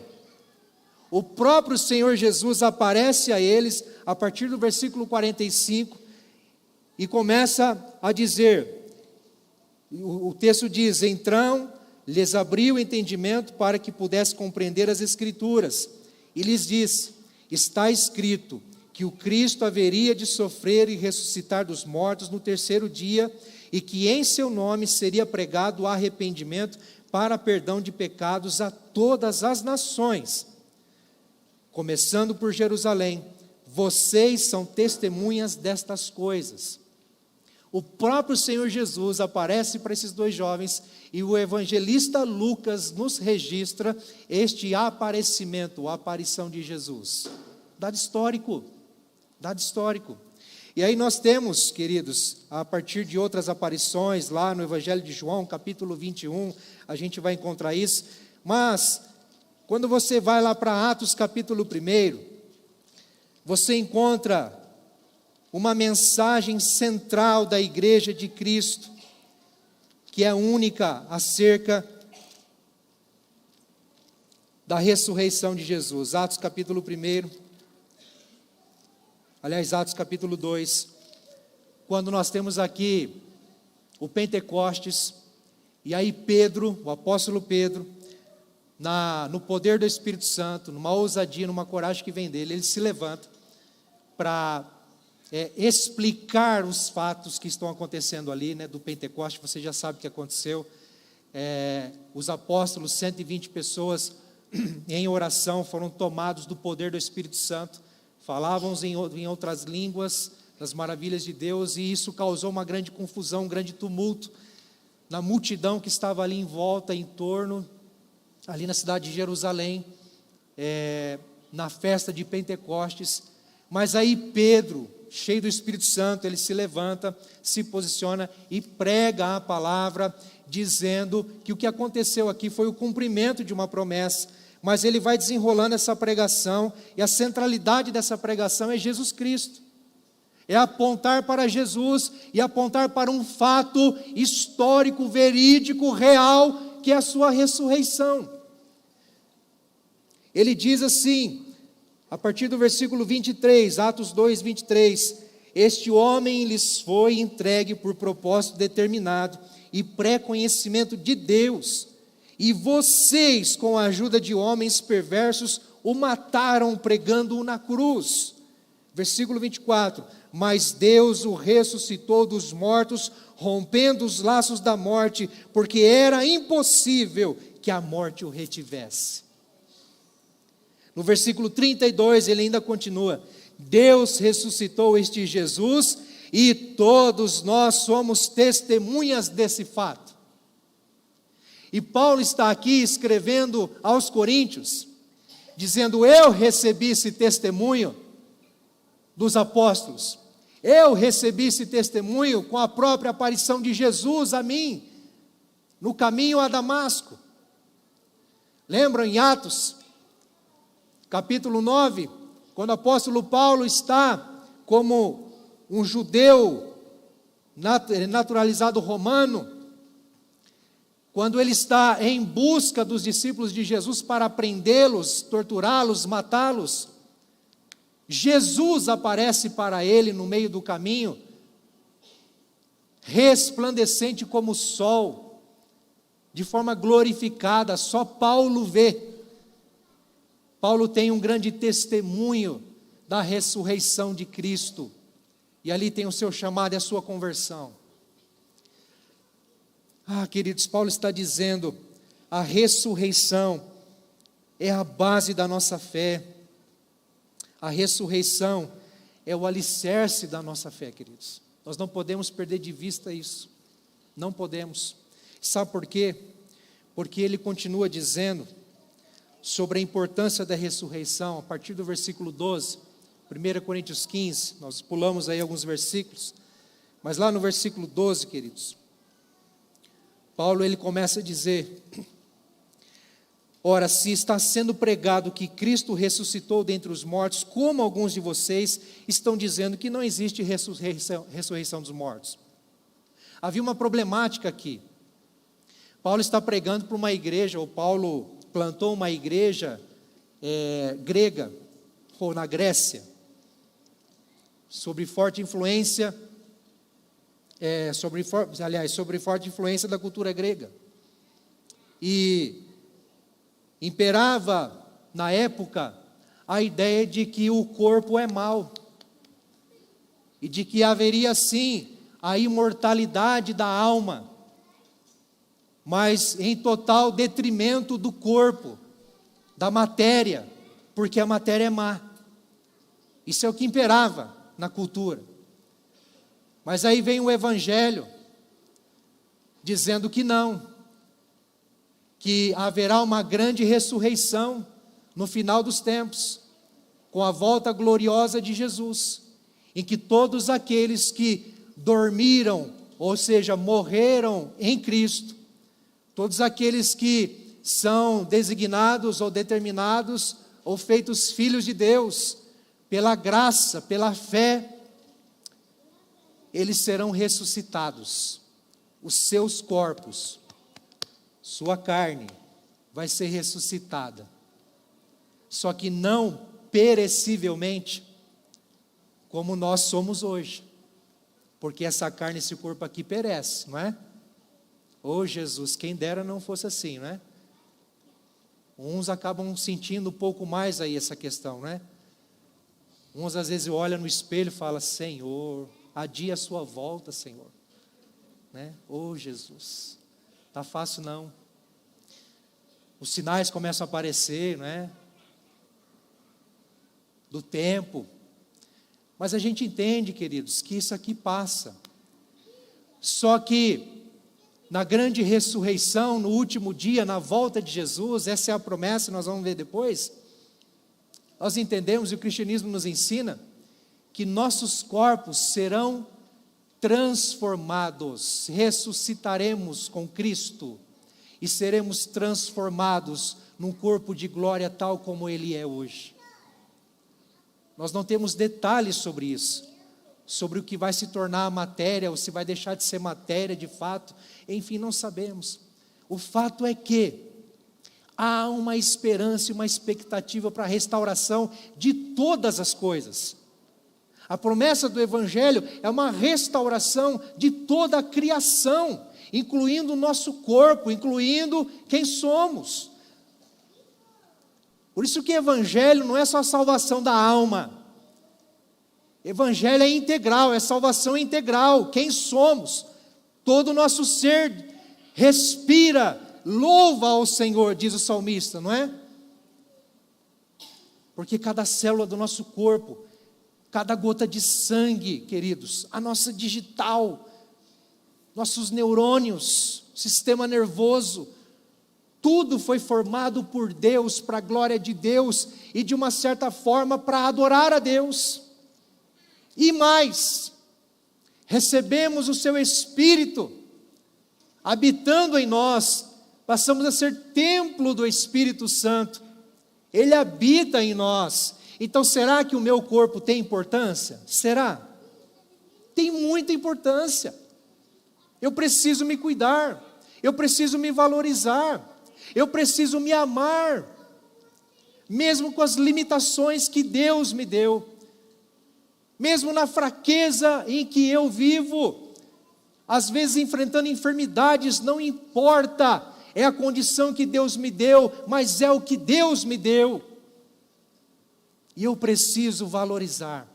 O próprio Senhor Jesus aparece a eles, a partir do versículo 45, e começa a dizer, o texto diz: então lhes abriu o entendimento para que pudesse compreender as Escrituras, e lhes disse: está escrito que o Cristo haveria de sofrer e ressuscitar dos mortos no 3º dia, e que em seu nome seria pregado o arrependimento para perdão de pecados a todas as nações, começando por Jerusalém. Vocês são testemunhas destas coisas. O próprio Senhor Jesus aparece para esses 2 jovens, e o evangelista Lucas nos registra este aparecimento, a aparição de Jesus. Dado histórico. E aí nós temos, queridos, a partir de outras aparições, lá no Evangelho de João, capítulo 21, a gente vai encontrar isso. Mas, quando você vai lá para Atos, capítulo 1, você encontra uma mensagem central da Igreja de Cristo, que é única acerca da ressurreição de Jesus. Atos capítulo 1, aliás, Atos capítulo 2, quando nós temos aqui o Pentecostes, e aí Pedro, o apóstolo Pedro, no poder do Espírito Santo, numa ousadia, numa coragem que vem dele, ele se levanta para explicar os fatos que estão acontecendo ali, do Pentecoste. Você já sabe o que aconteceu. Os apóstolos, 120 pessoas em oração, foram tomados do poder do Espírito Santo, falavam em outras línguas, das maravilhas de Deus, e isso causou uma grande confusão, um grande tumulto na multidão que estava ali em volta, em torno, ali na cidade de Jerusalém, na festa de Pentecostes. Mas aí Pedro, cheio do Espírito Santo, ele se levanta, se posiciona e prega a palavra, dizendo que o que aconteceu aqui foi o cumprimento de uma promessa. Mas ele vai desenrolando essa pregação, e a centralidade dessa pregação é Jesus Cristo. É apontar para Jesus e apontar para um fato histórico, verídico, real, que é a sua ressurreição. Ele diz assim, a partir do versículo 23, Atos 2, 23, este homem lhes foi entregue por propósito determinado e pré-conhecimento de Deus, e vocês, com a ajuda de homens perversos, o mataram pregando-o na cruz. Versículo 24, mas Deus o ressuscitou dos mortos, rompendo os laços da morte, porque era impossível que a morte o retivesse. No versículo 32, ele ainda continua, Deus ressuscitou este Jesus, e todos nós somos testemunhas desse fato. E Paulo está aqui escrevendo aos Coríntios, dizendo, eu recebi esse testemunho dos apóstolos, eu recebi esse testemunho com a própria aparição de Jesus a mim, no caminho a Damasco. Lembram em Atos, capítulo 9, quando o apóstolo Paulo está como um judeu naturalizado romano, quando ele está em busca dos discípulos de Jesus para prendê-los, torturá-los, matá-los, Jesus aparece para ele no meio do caminho, resplandecente como o sol, de forma glorificada, só Paulo vê. Paulo tem um grande testemunho da ressurreição de Cristo, e ali tem o seu chamado e a sua conversão. Queridos, Paulo está dizendo, a ressurreição é a base da nossa fé, a ressurreição é o alicerce da nossa fé, queridos. Nós não podemos perder de vista isso, não podemos. Sabe por quê? Porque ele continua dizendo sobre a importância da ressurreição, a partir do versículo 12, 1 Coríntios 15, nós pulamos aí alguns versículos, mas lá no versículo 12, queridos, Paulo ele começa a dizer: ora, se está sendo pregado que Cristo ressuscitou dentre os mortos, como alguns de vocês estão dizendo que não existe ressurreição dos mortos. Havia uma problemática aqui. Paulo está pregando para uma igreja, ou Paulo plantou uma igreja grega, ou na Grécia, sobre forte influência sobre forte influência da cultura grega. E imperava, na época, a ideia de que o corpo é mau, e de que haveria sim a imortalidade da alma, mas em total detrimento do corpo, da matéria, porque a matéria é má. Isso é o que imperava na cultura. Mas aí vem o Evangelho, dizendo que não, que haverá uma grande ressurreição no final dos tempos, com a volta gloriosa de Jesus, em que todos aqueles que dormiram, ou seja, morreram em Cristo, todos aqueles que são designados ou determinados, ou feitos filhos de Deus, pela graça, pela fé, eles serão ressuscitados, os seus corpos, sua carne vai ser ressuscitada, só que não perecivelmente, como nós somos hoje, porque essa carne, esse corpo aqui perece, não é? Oh Jesus, quem dera não fosse assim, não é? Uns acabam sentindo um pouco mais aí essa questão, não é? Uns às vezes olham no espelho e falam: Senhor, adia a sua volta, Senhor, né? Oh Jesus, tá fácil não. Os sinais começam a aparecer, né? Do tempo, mas a gente entende, queridos, que isso aqui passa. Só que na grande ressurreição, no último dia, na volta de Jesus, essa é a promessa, nós vamos ver depois. Nós entendemos, e o cristianismo nos ensina, que nossos corpos serão transformados, ressuscitaremos com Cristo e seremos transformados num corpo de glória tal como Ele é hoje. Nós não temos detalhes sobre isso, sobre o que vai se tornar a matéria, ou se vai deixar de ser matéria de fato, enfim, não sabemos. O fato é que há uma esperança e uma expectativa para a restauração de todas as coisas. A promessa do Evangelho é uma restauração de toda a criação, incluindo o nosso corpo, incluindo quem somos. Por isso que Evangelho não é só a salvação da alma. Evangelho é integral, é salvação integral. Quem somos? Todo o nosso ser respira, louva ao Senhor, diz o salmista, não é? Porque cada célula do nosso corpo, cada gota de sangue, queridos, a nossa digital, nossos neurônios, sistema nervoso, tudo foi formado por Deus, para a glória de Deus, e de uma certa forma para adorar a Deus. E mais, recebemos o seu Espírito, habitando em nós, passamos a ser templo do Espírito Santo, Ele habita em nós. Então, será que o meu corpo tem importância? Será? Tem muita importância. Eu preciso me cuidar, eu preciso me valorizar, eu preciso me amar, mesmo com as limitações que Deus me deu, mesmo na fraqueza em que eu vivo, às vezes enfrentando enfermidades, não importa, é a condição que Deus me deu, mas é o que Deus me deu, e eu preciso valorizar,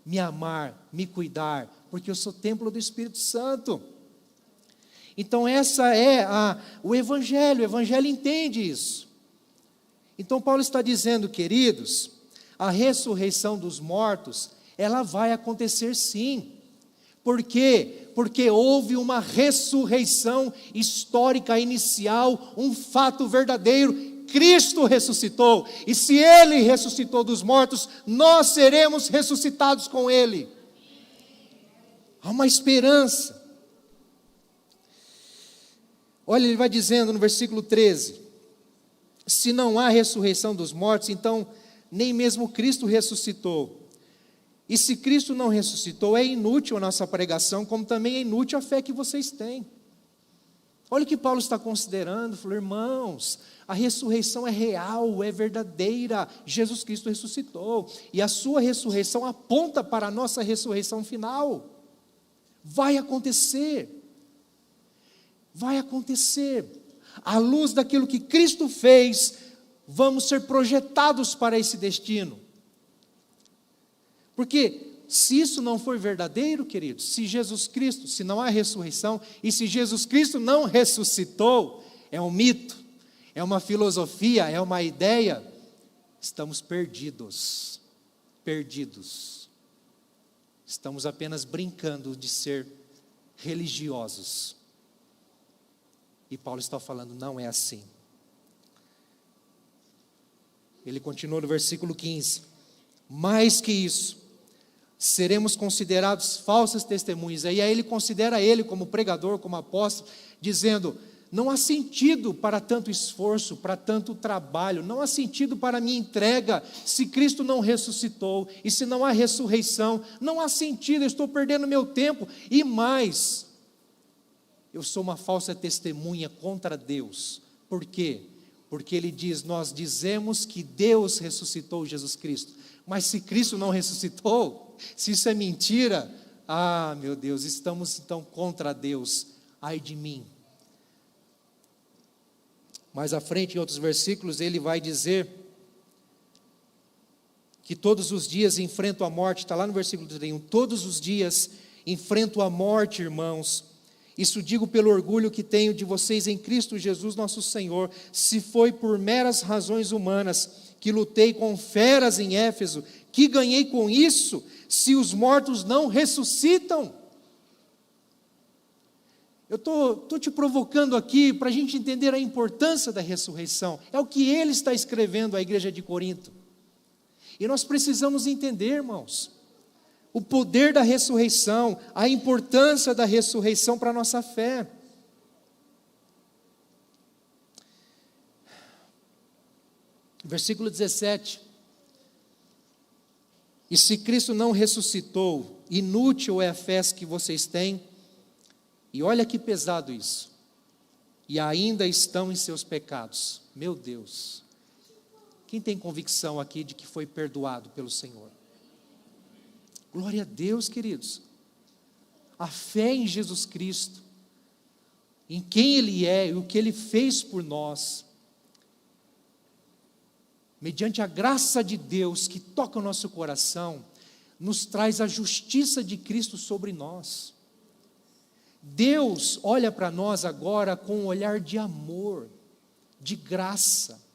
me amar, me cuidar, porque eu sou templo do Espírito Santo. Então essa é o Evangelho entende isso. Então Paulo está dizendo, queridos, a ressurreição dos mortos, ela vai acontecer sim. Por quê? Porque houve uma ressurreição histórica inicial, um fato verdadeiro. Cristo ressuscitou, e se Ele ressuscitou dos mortos, nós seremos ressuscitados com Ele. Há uma esperança. Olha, ele vai dizendo no versículo 13, se não há ressurreição dos mortos, então nem mesmo Cristo ressuscitou. E se Cristo não ressuscitou, é inútil a nossa pregação, como também é inútil a fé que vocês têm. Olha o que Paulo está considerando, falou, irmãos, a ressurreição é real, é verdadeira, Jesus Cristo ressuscitou, e a sua ressurreição aponta para a nossa ressurreição final. Vai acontecer, à luz daquilo que Cristo fez, vamos ser projetados para esse destino, porque se isso não for verdadeiro, queridos, se não há ressurreição, e se Jesus Cristo não ressuscitou, é um mito, é uma filosofia, é uma ideia, estamos perdidos, estamos apenas brincando de ser religiosos, e Paulo está falando, não é assim. Ele continua no versículo 15, mais que isso, seremos considerados falsas testemunhas, e aí ele considera ele como pregador, como apóstolo, dizendo, não há sentido para tanto esforço, para tanto trabalho, não há sentido para a minha entrega, se Cristo não ressuscitou, e se não há ressurreição, não há sentido, eu estou perdendo meu tempo, e mais, eu sou uma falsa testemunha contra Deus, por quê? Porque ele diz, nós dizemos que Deus ressuscitou Jesus Cristo, mas se Cristo não ressuscitou, se isso é mentira, meu Deus, estamos então contra Deus, ai de mim. Mais à frente, em outros versículos, ele vai dizer que todos os dias enfrento a morte, está lá no versículo 31, todos os dias enfrento a morte, irmãos, isso digo pelo orgulho que tenho de vocês em Cristo Jesus nosso Senhor, se foi por meras razões humanas, que lutei com feras em Éfeso, que ganhei com isso, se os mortos não ressuscitam? Eu estou te provocando aqui para a gente entender a importância da ressurreição. É o que ele está escrevendo à igreja de Corinto. E nós precisamos entender, irmãos, o poder da ressurreição, a importância da ressurreição para a nossa fé. Versículo 17. E se Cristo não ressuscitou, inútil é a fé que vocês têm. E olha que pesado isso. E ainda estão em seus pecados. Meu Deus. Quem tem convicção aqui de que foi perdoado pelo Senhor? Glória a Deus, queridos. A fé em Jesus Cristo, em quem Ele é e o que Ele fez por nós, mediante a graça de Deus que toca o nosso coração, nos traz a justiça de Cristo sobre nós. Deus olha para nós agora com um olhar de amor, de graça,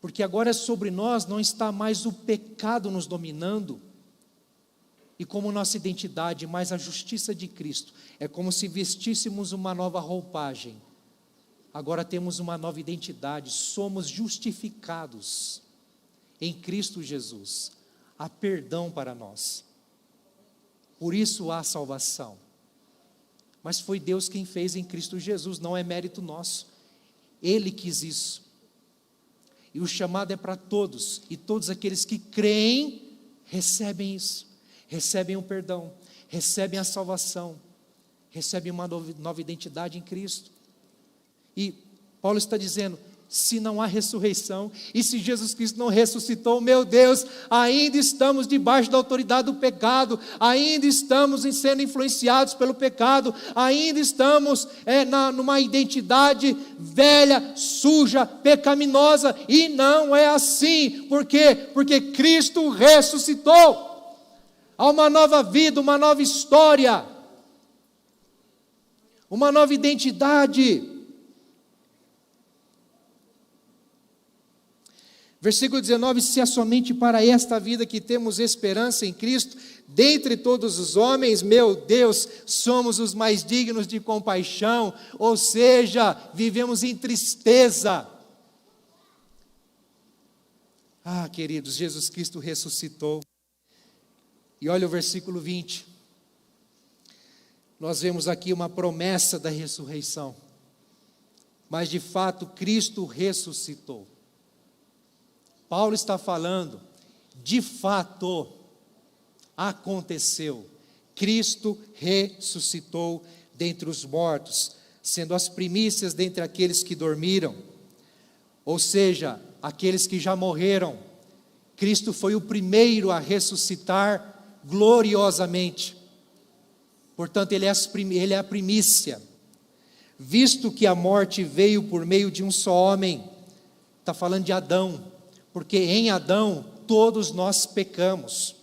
porque agora sobre nós não está mais o pecado nos dominando, e como nossa identidade, mas a justiça de Cristo, é como se vestíssemos uma nova roupagem, agora temos uma nova identidade, somos justificados em Cristo Jesus, há perdão para nós, por isso há salvação, mas foi Deus quem fez em Cristo Jesus, não é mérito nosso, Ele quis isso. E o chamado é para todos, e todos aqueles que creem, recebem isso, recebem o perdão, recebem a salvação, recebem uma nova identidade em Cristo. E Paulo está dizendo, se não há ressurreição, e se Jesus Cristo não ressuscitou, meu Deus, ainda estamos debaixo da autoridade do pecado, ainda estamos sendo influenciados pelo pecado, ainda estamos numa identidade velha, suja, pecaminosa, e não é assim. Por quê? Porque Cristo ressuscitou, há uma nova vida, uma nova história, uma nova identidade. Versículo 19, se é somente para esta vida que temos esperança em Cristo, dentre todos os homens, meu Deus, somos os mais dignos de compaixão, ou seja, vivemos em tristeza. Ah, queridos, Jesus Cristo ressuscitou. E olha o versículo 20, nós vemos aqui uma promessa da ressurreição, mas de fato Cristo ressuscitou. Paulo está falando, de fato, aconteceu. Cristo ressuscitou dentre os mortos, sendo as primícias dentre aqueles que dormiram. Ou seja, aqueles que já morreram. Cristo foi o primeiro a ressuscitar gloriosamente. Portanto, ele é a primícia. Visto que a morte veio por meio de um só homem, está falando de Adão. Porque em Adão todos nós pecamos,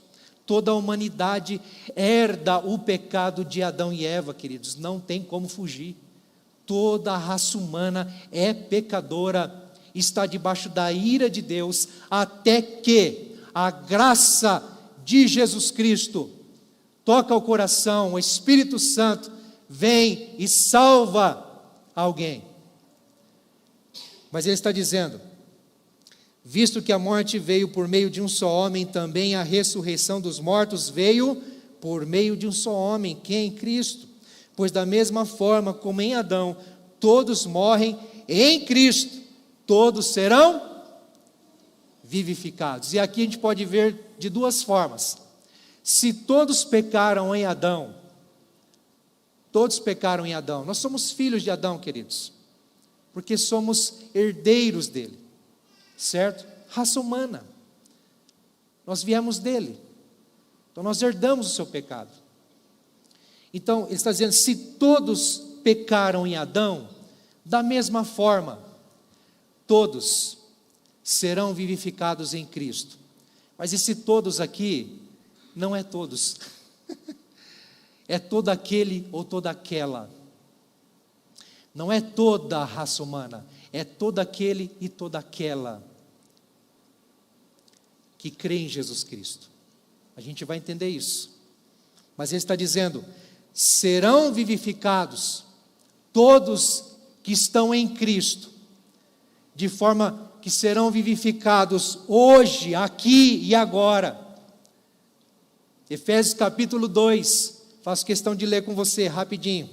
toda a humanidade herda o pecado de Adão e Eva, queridos, não tem como fugir. Toda a raça humana é pecadora, está debaixo da ira de Deus, até que a graça de Jesus Cristo toca o coração, o Espírito Santo vem e salva alguém. Mas ele está dizendo, visto que a morte veio por meio de um só homem, também a ressurreição dos mortos veio por meio de um só homem, que é em Cristo. Pois da mesma forma como em Adão, todos morrem, em Cristo, todos serão vivificados. E aqui a gente pode ver de duas formas. Se todos pecaram em Adão, todos pecaram em Adão, nós somos filhos de Adão, queridos, porque somos herdeiros dele. Certo? Raça humana. Nós viemos dele. Então nós herdamos o seu pecado. Então ele está dizendo, se todos pecaram em Adão, da mesma forma, todos serão vivificados em Cristo. Mas esse todos aqui, não é todos. É todo aquele ou toda aquela. Não é toda a raça humana, é todo aquele e toda aquela que crê em Jesus Cristo. A gente vai entender isso. Mas ele está dizendo, serão vivificados todos que estão em Cristo, de forma que serão vivificados hoje, aqui e agora. Efésios capítulo 2, faço questão de ler com você rapidinho.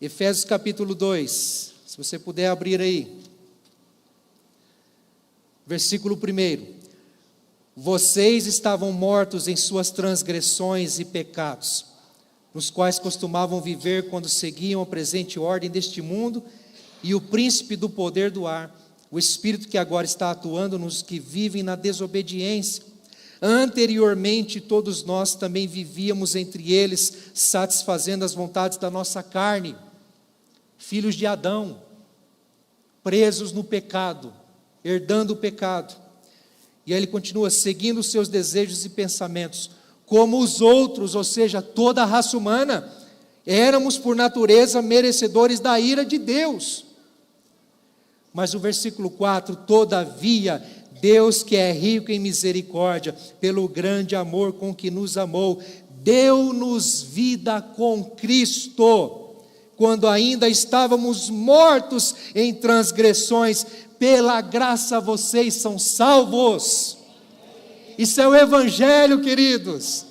Efésios capítulo 2, se você puder abrir aí, versículo 1, vocês estavam mortos em suas transgressões e pecados, nos quais costumavam viver quando seguiam a presente ordem deste mundo, e o príncipe do poder do ar, o espírito que agora está atuando nos que vivem na desobediência. Anteriormente todos nós também vivíamos entre eles, satisfazendo as vontades da nossa carne, filhos de Adão, presos no pecado, herdando o pecado. E aí ele continua, seguindo os seus desejos e pensamentos, como os outros, ou seja, toda a raça humana, éramos por natureza merecedores da ira de Deus. Mas o versículo 4, todavia, Deus que é rico em misericórdia, pelo grande amor com que nos amou, deu-nos vida com Cristo, quando ainda estávamos mortos em transgressões, pela graça vocês são salvos. Isso é o Evangelho, queridos.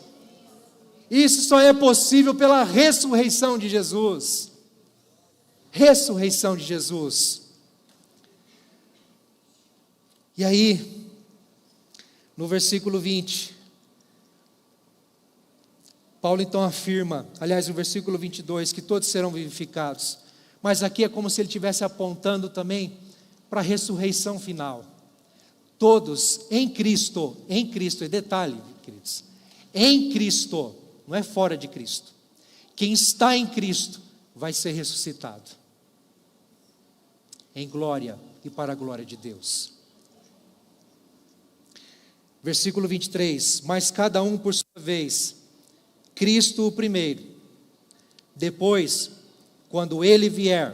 Isso só é possível pela ressurreição de Jesus. Ressurreição de Jesus. E aí, no versículo 20, Paulo então afirma, aliás, no versículo 22, que todos serão vivificados. Mas aqui é como se ele estivesse apontando também para a ressurreição final. Todos em Cristo, e detalhe, queridos, em Cristo, não é fora de Cristo. Quem está em Cristo vai ser ressuscitado em glória e para a glória de Deus. Versículo 23, mas cada um por sua vez, Cristo o primeiro, depois, quando Ele vier,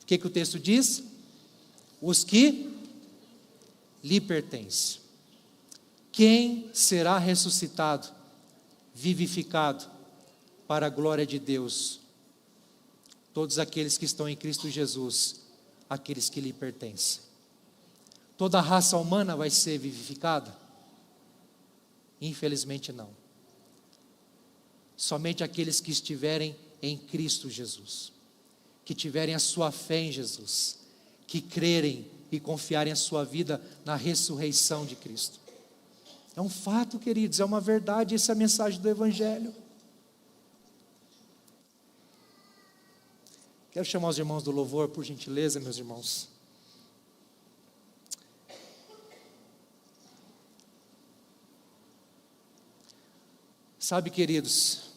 o que o texto diz? Os que lhe pertencem. Quem será ressuscitado, vivificado, para a glória de Deus? Todos aqueles que estão em Cristo Jesus, aqueles que lhe pertencem. Toda a raça humana vai ser vivificada? Infelizmente não. Somente aqueles que estiverem em Cristo Jesus, que tiverem a sua fé em Jesus, que crerem e confiarem a sua vida na ressurreição de Cristo. É um fato, queridos, é uma verdade, essa é a mensagem do Evangelho. Quero chamar os irmãos do louvor, por gentileza, meus irmãos. Sabe, queridos,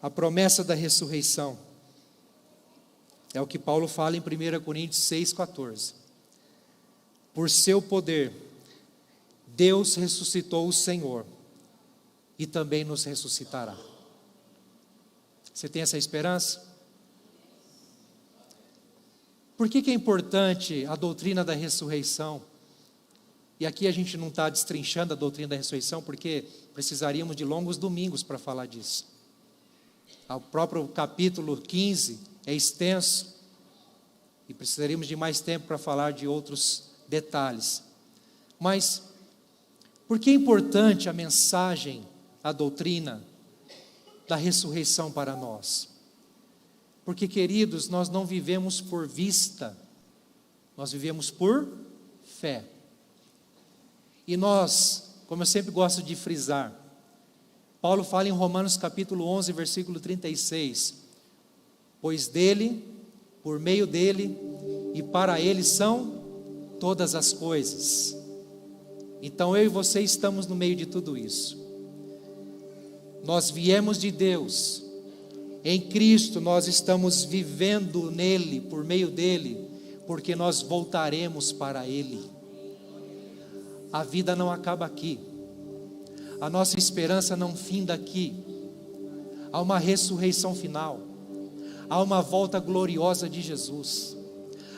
a promessa da ressurreição é o que Paulo fala em 1 Coríntios 6,14. Por seu poder, Deus ressuscitou o Senhor e também nos ressuscitará. Você tem essa esperança? Por que é importante a doutrina da ressurreição? E aqui a gente não está destrinchando a doutrina da ressurreição, porque precisaríamos de longos domingos para falar disso. O próprio capítulo 15 é extenso, e precisaríamos de mais tempo para falar de outros detalhes. Mas, por que é importante a mensagem, a doutrina da ressurreição para nós? Porque, queridos, nós não vivemos por vista, nós vivemos por fé. E nós, como eu sempre gosto de frisar, Paulo fala em Romanos capítulo 11, versículo 36, pois dele, por meio dele e para ele são todas as coisas. Então eu e você estamos no meio de tudo isso. Nós viemos de Deus, em Cristo nós estamos vivendo nele, por meio dele, porque nós voltaremos para ele. A vida não acaba aqui, a nossa esperança não finda aqui. Há uma ressurreição final, há uma volta gloriosa de Jesus,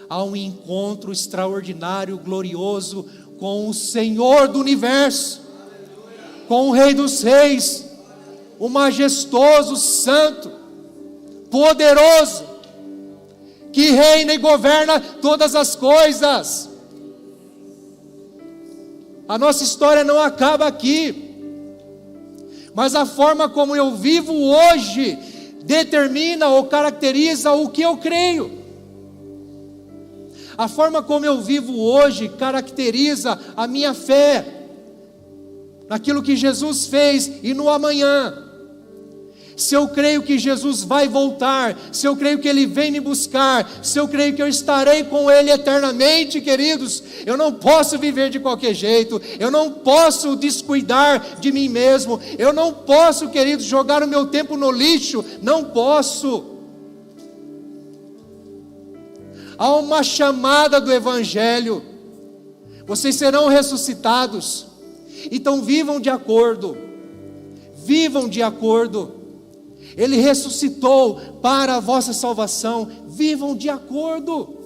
há um encontro extraordinário, glorioso com o Senhor do universo, com o Rei dos Reis, o majestoso, santo, poderoso, que reina e governa todas as coisas. A nossa história não acaba aqui, mas a forma como eu vivo hoje determina ou caracteriza o que eu creio. A forma como eu vivo hoje caracteriza a minha fé naquilo que Jesus fez e no amanhã. Se eu creio que Jesus vai voltar, se eu creio que Ele vem me buscar, se eu creio que eu estarei com Ele eternamente, queridos, eu não posso viver de qualquer jeito, eu não posso descuidar de mim mesmo, eu não posso, queridos, jogar o meu tempo no lixo, não posso. Há uma chamada do Evangelho, vocês serão ressuscitados, então vivam de acordo, Ele ressuscitou para a vossa salvação, vivam de acordo.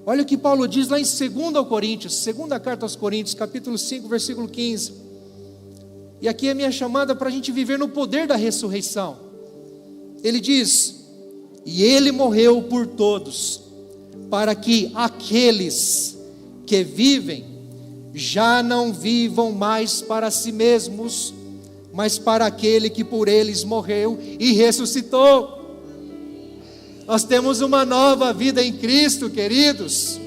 Olha o que Paulo diz lá em 2 Coríntios, segunda carta aos Coríntios, capítulo 5, versículo 15. E aqui é a minha chamada para a gente viver no poder da ressurreição. Ele diz: e Ele morreu por todos, para que aqueles que vivem já não vivam mais para si mesmos, mas para aquele que por eles morreu e ressuscitou. Nós temos uma nova vida em Cristo, queridos,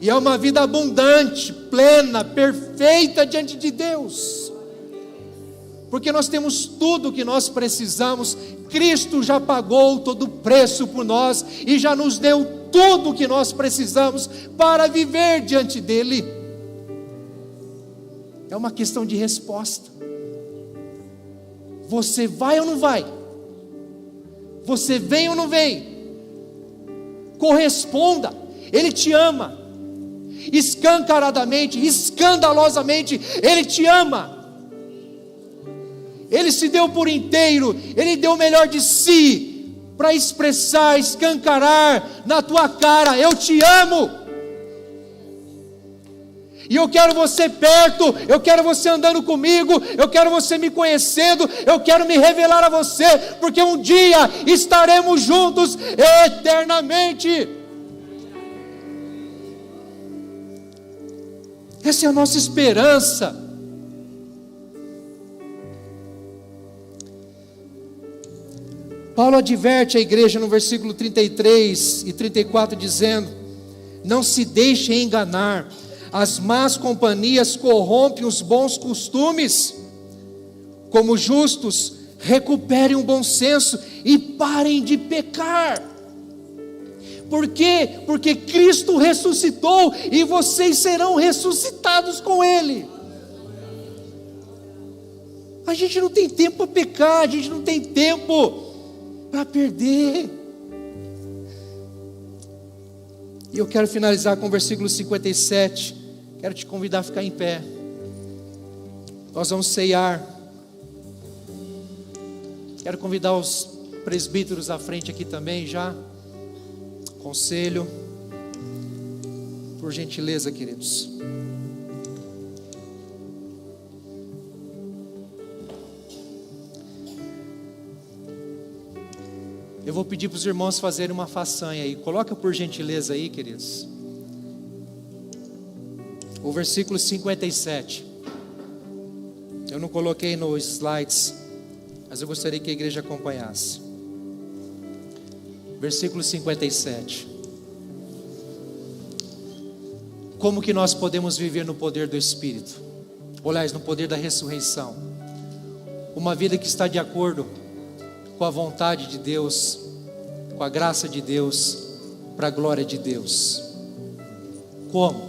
e é uma vida abundante, plena, perfeita diante de Deus, porque nós temos tudo o que nós precisamos. Cristo já pagou todo o preço por nós e já nos deu tudo o que nós precisamos para viver diante dele. É uma questão de resposta. Você vai ou não vai? Você vem ou não vem? Corresponda. Ele te ama. Escancaradamente, escandalosamente, Ele te ama. Ele se deu por inteiro. Ele deu o melhor de si para expressar, escancarar na tua cara: eu te amo. E eu quero você perto, eu quero você andando comigo, eu quero você me conhecendo, eu quero me revelar a você, porque um dia estaremos juntos eternamente. Essa é a nossa esperança. Paulo adverte a igreja no versículo 33 e 34, dizendo: não se deixem enganar, as más companhias corrompem os bons costumes. Como justos, recuperem o bom senso e parem de pecar. Por quê? Porque Cristo ressuscitou e vocês serão ressuscitados com Ele. A gente não tem tempo para pecar, a gente não tem tempo para perder. E eu quero finalizar com o versículo 57. Quero te convidar a ficar em pé. Nós vamos ceiar. Quero convidar os presbíteros à frente aqui também já. Conselho. Por gentileza, queridos. Eu vou pedir para os irmãos fazerem uma façanha aí. Coloca por gentileza aí, queridos, o versículo 57. Eu não coloquei nos slides, mas eu gostaria que a igreja acompanhasse. Versículo 57. Como que nós podemos viver no poder do Espírito? Aliás, no poder da ressurreição. Uma vida que está de acordo com a vontade de Deus, com a graça de Deus, para a glória de Deus. Como?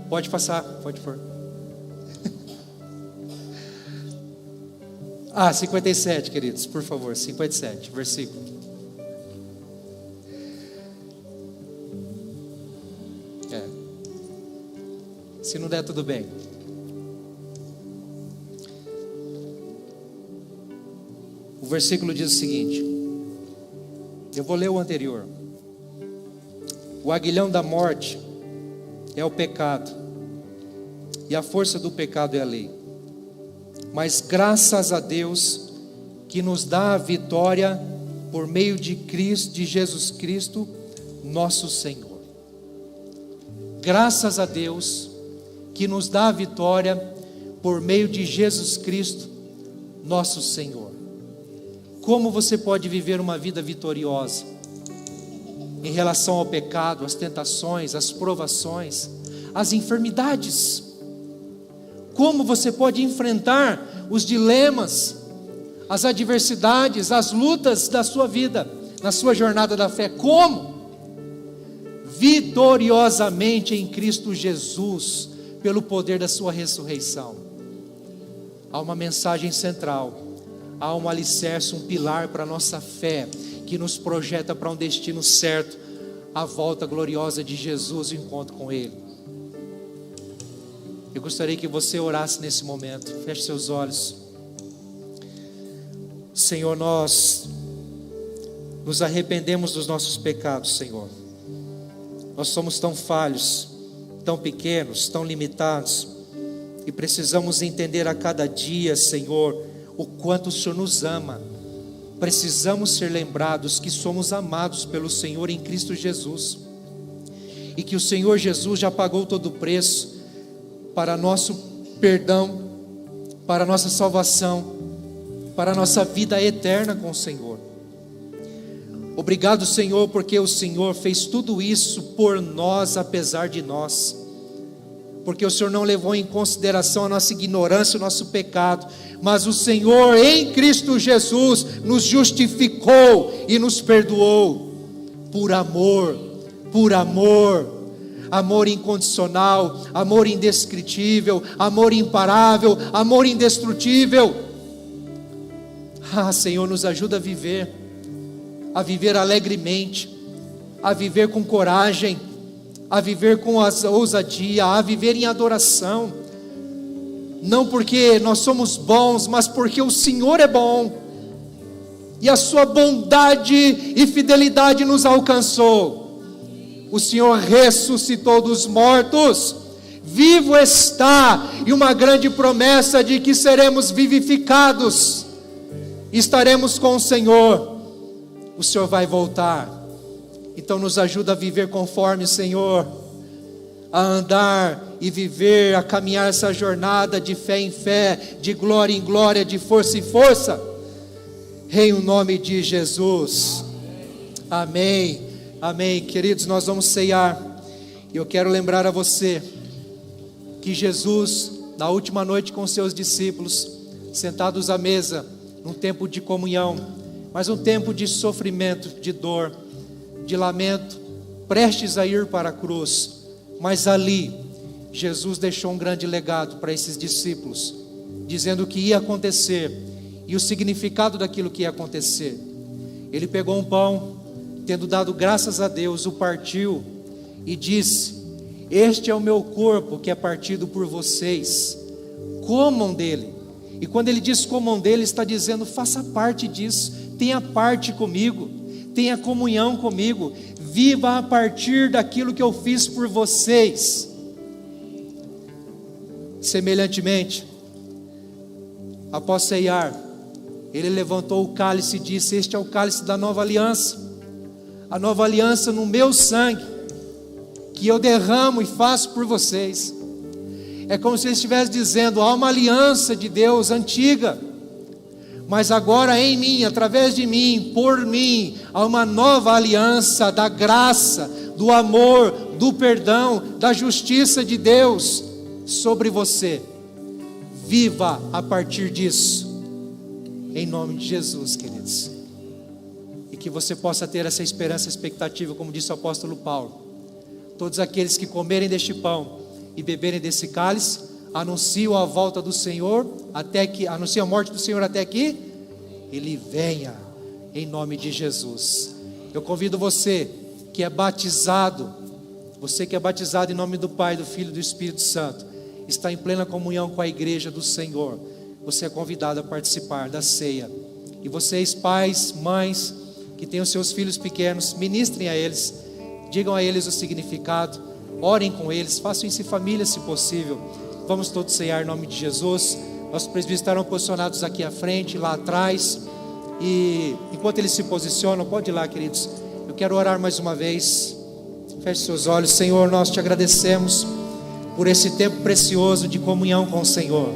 Pode passar, pode pôr. 57, queridos, por favor, 57, versículo. Se não der, tudo bem. O versículo diz o seguinte, eu vou ler o anterior. O aguilhão da morte é o pecado, e a força do pecado é a lei. Mas graças a Deus que nos dá a vitória por meio de Cristo, de Jesus Cristo, nosso Senhor. Graças a Deus que nos dá a vitória por meio de Jesus Cristo, nosso Senhor. Como você pode viver uma vida vitoriosa em relação ao pecado, às tentações, às provações, às enfermidades? Como você pode enfrentar os dilemas, as adversidades, as lutas da sua vida, na sua jornada da fé? Como? Vitoriosamente em Cristo Jesus, pelo poder da sua ressurreição. Há uma mensagem central, há um alicerce, um pilar para a nossa fé, que nos projeta para um destino certo, a volta gloriosa de Jesus, o encontro com Ele. Eu gostaria que você orasse nesse momento. Feche seus olhos. Senhor, nós nos arrependemos dos nossos pecados, Senhor. Nós somos tão falhos, tão pequenos, tão limitados, e precisamos entender a cada dia, Senhor, o quanto o Senhor nos ama. Precisamos ser lembrados que somos amados pelo Senhor em Cristo Jesus, e que o Senhor Jesus já pagou todo o preço, para nosso perdão, para nossa salvação, para a nossa vida eterna com o Senhor. Obrigado, Senhor, porque o Senhor fez tudo isso por nós, apesar de nós. Porque o Senhor não levou em consideração a nossa ignorância, o nosso pecado, mas o Senhor em Cristo Jesus nos justificou e nos perdoou por amor, amor incondicional, amor indescritível, amor imparável, amor indestrutível. Senhor, nos ajuda a viver alegremente, a viver com coragem, a viver com ousadia, a viver em adoração, não porque nós somos bons, mas porque o Senhor é bom, e a sua bondade e fidelidade nos alcançou. O Senhor ressuscitou dos mortos, vivo está, e uma grande promessa de que seremos vivificados, estaremos com o Senhor. O Senhor vai voltar. Então nos ajuda a viver conforme, Senhor, a andar e viver, a caminhar essa jornada de fé em fé, de glória em glória, de força em força, em nome de Jesus. Amém, amém. Queridos, nós vamos ceiar, e eu quero lembrar a você que Jesus, na última noite com seus discípulos, sentados à mesa, num tempo de comunhão, mas um tempo de sofrimento, de dor, de lamento, prestes a ir para a cruz, mas ali Jesus deixou um grande legado para esses discípulos, dizendo o que ia acontecer e o significado daquilo que ia acontecer. Ele pegou um pão, tendo dado graças a Deus, o partiu e disse: este é o meu corpo que é partido por vocês, comam dele. E quando ele diz comam dele, está dizendo: faça parte disso, tenha parte comigo, tenha comunhão comigo, viva a partir daquilo que eu fiz por vocês. Semelhantemente, após ceiar, ele levantou o cálice e disse: este é o cálice da nova aliança, a nova aliança no meu sangue, que eu derramo e faço por vocês. É como se ele estivesse dizendo: há uma aliança de Deus antiga, mas agora em mim, através de mim, por mim, há uma nova aliança da graça, do amor, do perdão, da justiça de Deus sobre você. Viva a partir disso, em nome de Jesus, queridos. E que você possa ter essa esperança, expectativa, como disse o apóstolo Paulo: todos aqueles que comerem deste pão e beberem desse cálice anunciam a volta do Senhor, anunciam a morte do Senhor até que Ele venha, em nome de Jesus. Eu convido você que é batizado em nome do Pai, do Filho e do Espírito Santo, está em plena comunhão com a igreja do Senhor, você é convidado a participar da ceia. E vocês, pais, mães, que têm os seus filhos pequenos, ministrem a eles, digam a eles o significado, orem com eles, façam isso em família se possível. Vamos todos ceiar em nome de Jesus. Nossos presbíteros estarão posicionados aqui à frente, lá atrás, e enquanto eles se posicionam, pode ir lá, queridos, eu quero orar mais uma vez. Feche seus olhos. Senhor, nós te agradecemos por esse tempo precioso de comunhão com o Senhor,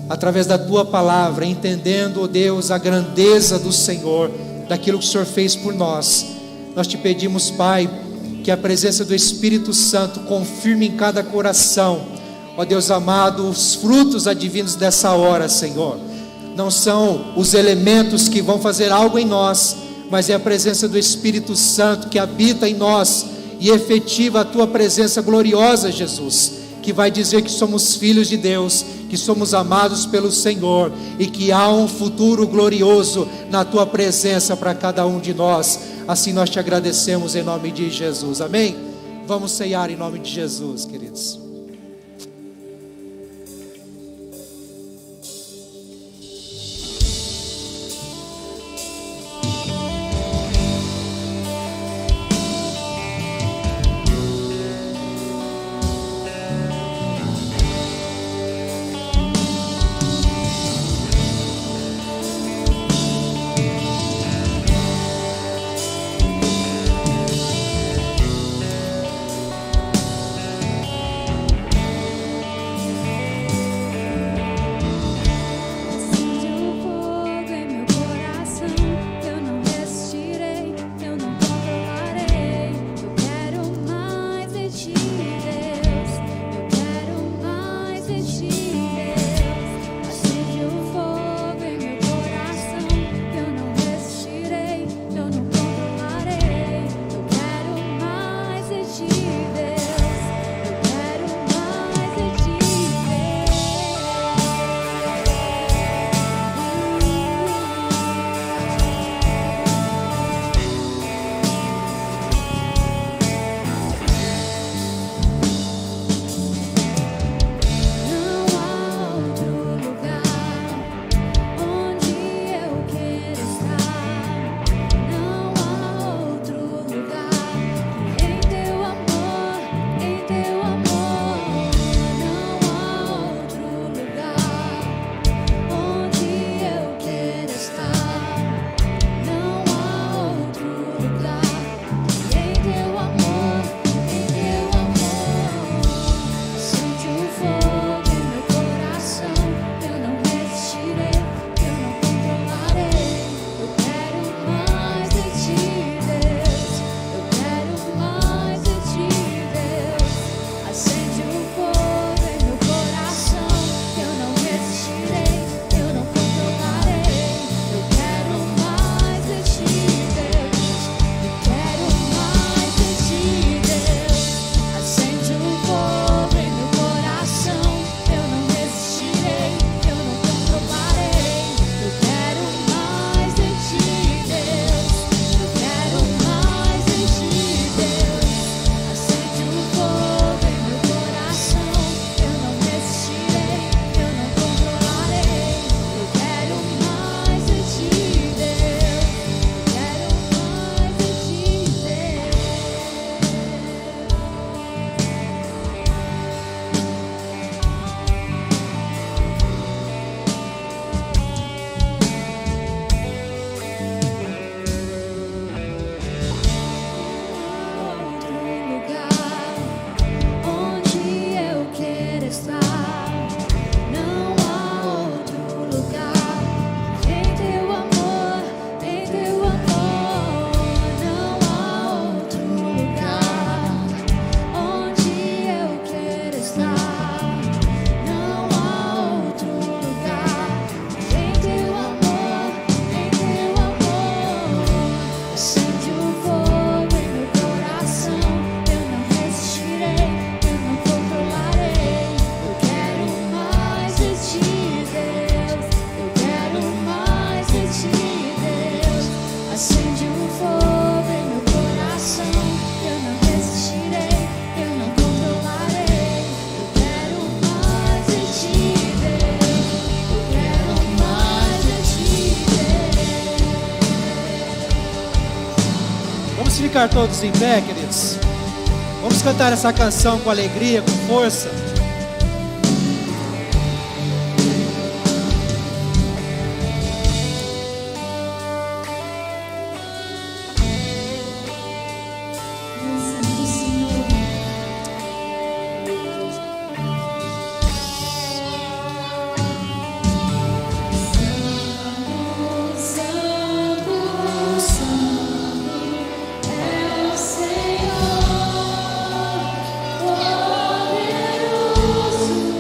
através da tua palavra, entendendo, ó Deus, a grandeza do Senhor, daquilo que o Senhor fez por nós. Nós te pedimos, Pai, que a presença do Espírito Santo confirme em cada coração, ó Deus amado, os frutos advindos dessa hora, Senhor. Não são os elementos que vão fazer algo em nós, mas é a presença do Espírito Santo que habita em nós e efetiva a tua presença gloriosa, Jesus, que vai dizer que somos filhos de Deus, que somos amados pelo Senhor e que há um futuro glorioso na tua presença para cada um de nós. Assim nós te agradecemos em nome de Jesus, amém? Vamos ceiar em nome de Jesus, queridos. ficar todos em pé, queridos? Vamos cantar essa canção com alegria, com força.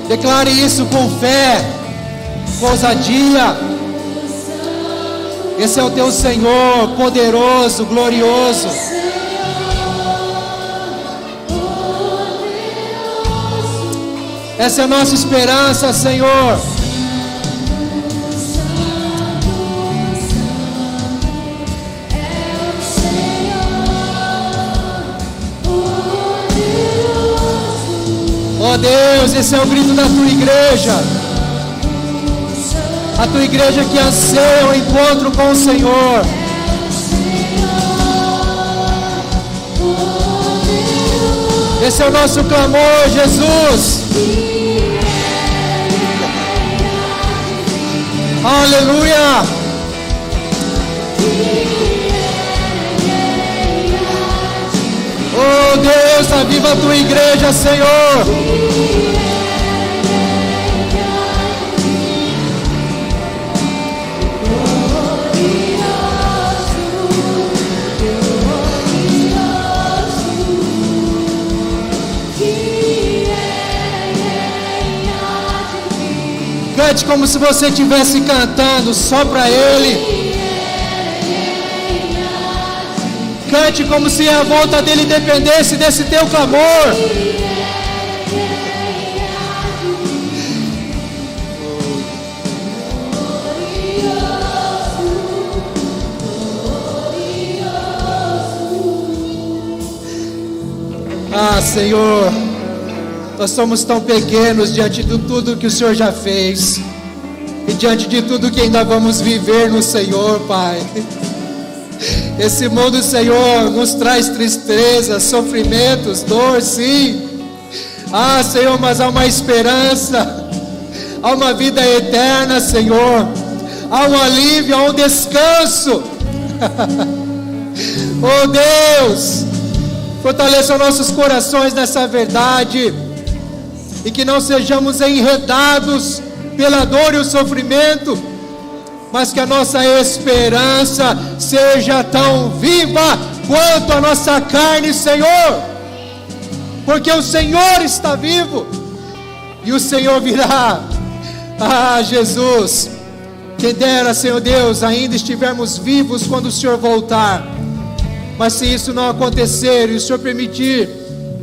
Declare isso com fé, com ousadia. Esse é o teu Senhor, poderoso, glorioso. Essa é a nossa esperança, Senhor. Oh Deus, esse é o grito da tua igreja. A tua igreja que anseia o encontro com o Senhor. Esse é o nosso clamor, Jesus. Aleluia. Oh Deus, aviva a tua igreja, Senhor. Cante como se você estivesse cantando só para Ele. Cante como se a volta dele dependesse desse teu clamor. Ah, Senhor, nós somos tão pequenos diante de tudo que o Senhor já fez e diante de tudo que ainda vamos viver no Senhor, Pai. Esse mundo, Senhor, nos traz tristeza, sofrimentos, dor, sim. Ah, Senhor, mas há uma esperança, há uma vida eterna, Senhor. Há um alívio, há um descanso. Oh Deus, fortaleça nossos corações nessa verdade e que não sejamos enredados pela dor e o sofrimento, mas que a nossa esperança seja tão viva quanto a nossa carne, Senhor, porque o Senhor está vivo e o Senhor virá. Ah, Jesus, quem dera, Senhor Deus, ainda estivermos vivos quando o Senhor voltar, mas se isso não acontecer e o Senhor permitir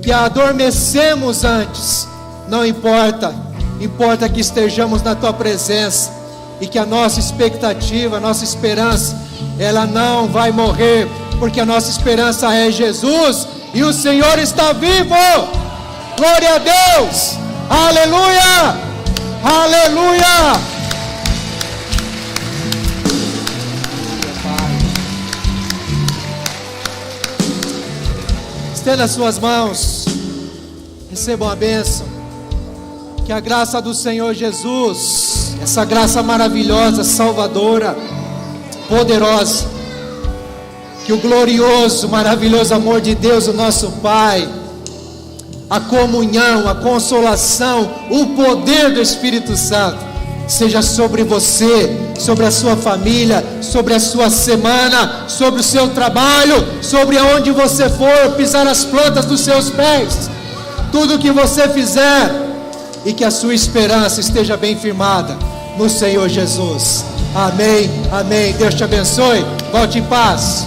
que adormecemos antes, não importa, importa que estejamos na Tua presença e que a nossa expectativa, a nossa esperança, ela não vai morrer, porque a nossa esperança é Jesus e o Senhor está vivo. Glória a Deus, aleluia, aleluia. Estenda as suas mãos, recebam a bênção. Que a graça do Senhor Jesus, essa graça maravilhosa, salvadora, poderosa, que o glorioso, maravilhoso amor de Deus, o nosso Pai, a comunhão, a consolação, o poder do Espírito Santo, seja sobre você, sobre a sua família, sobre a sua semana, sobre o seu trabalho, sobre aonde você for pisar as plantas dos seus pés, tudo que você fizer, e que a sua esperança esteja bem firmada no Senhor Jesus. Amém, amém. Deus te abençoe. Volte em paz.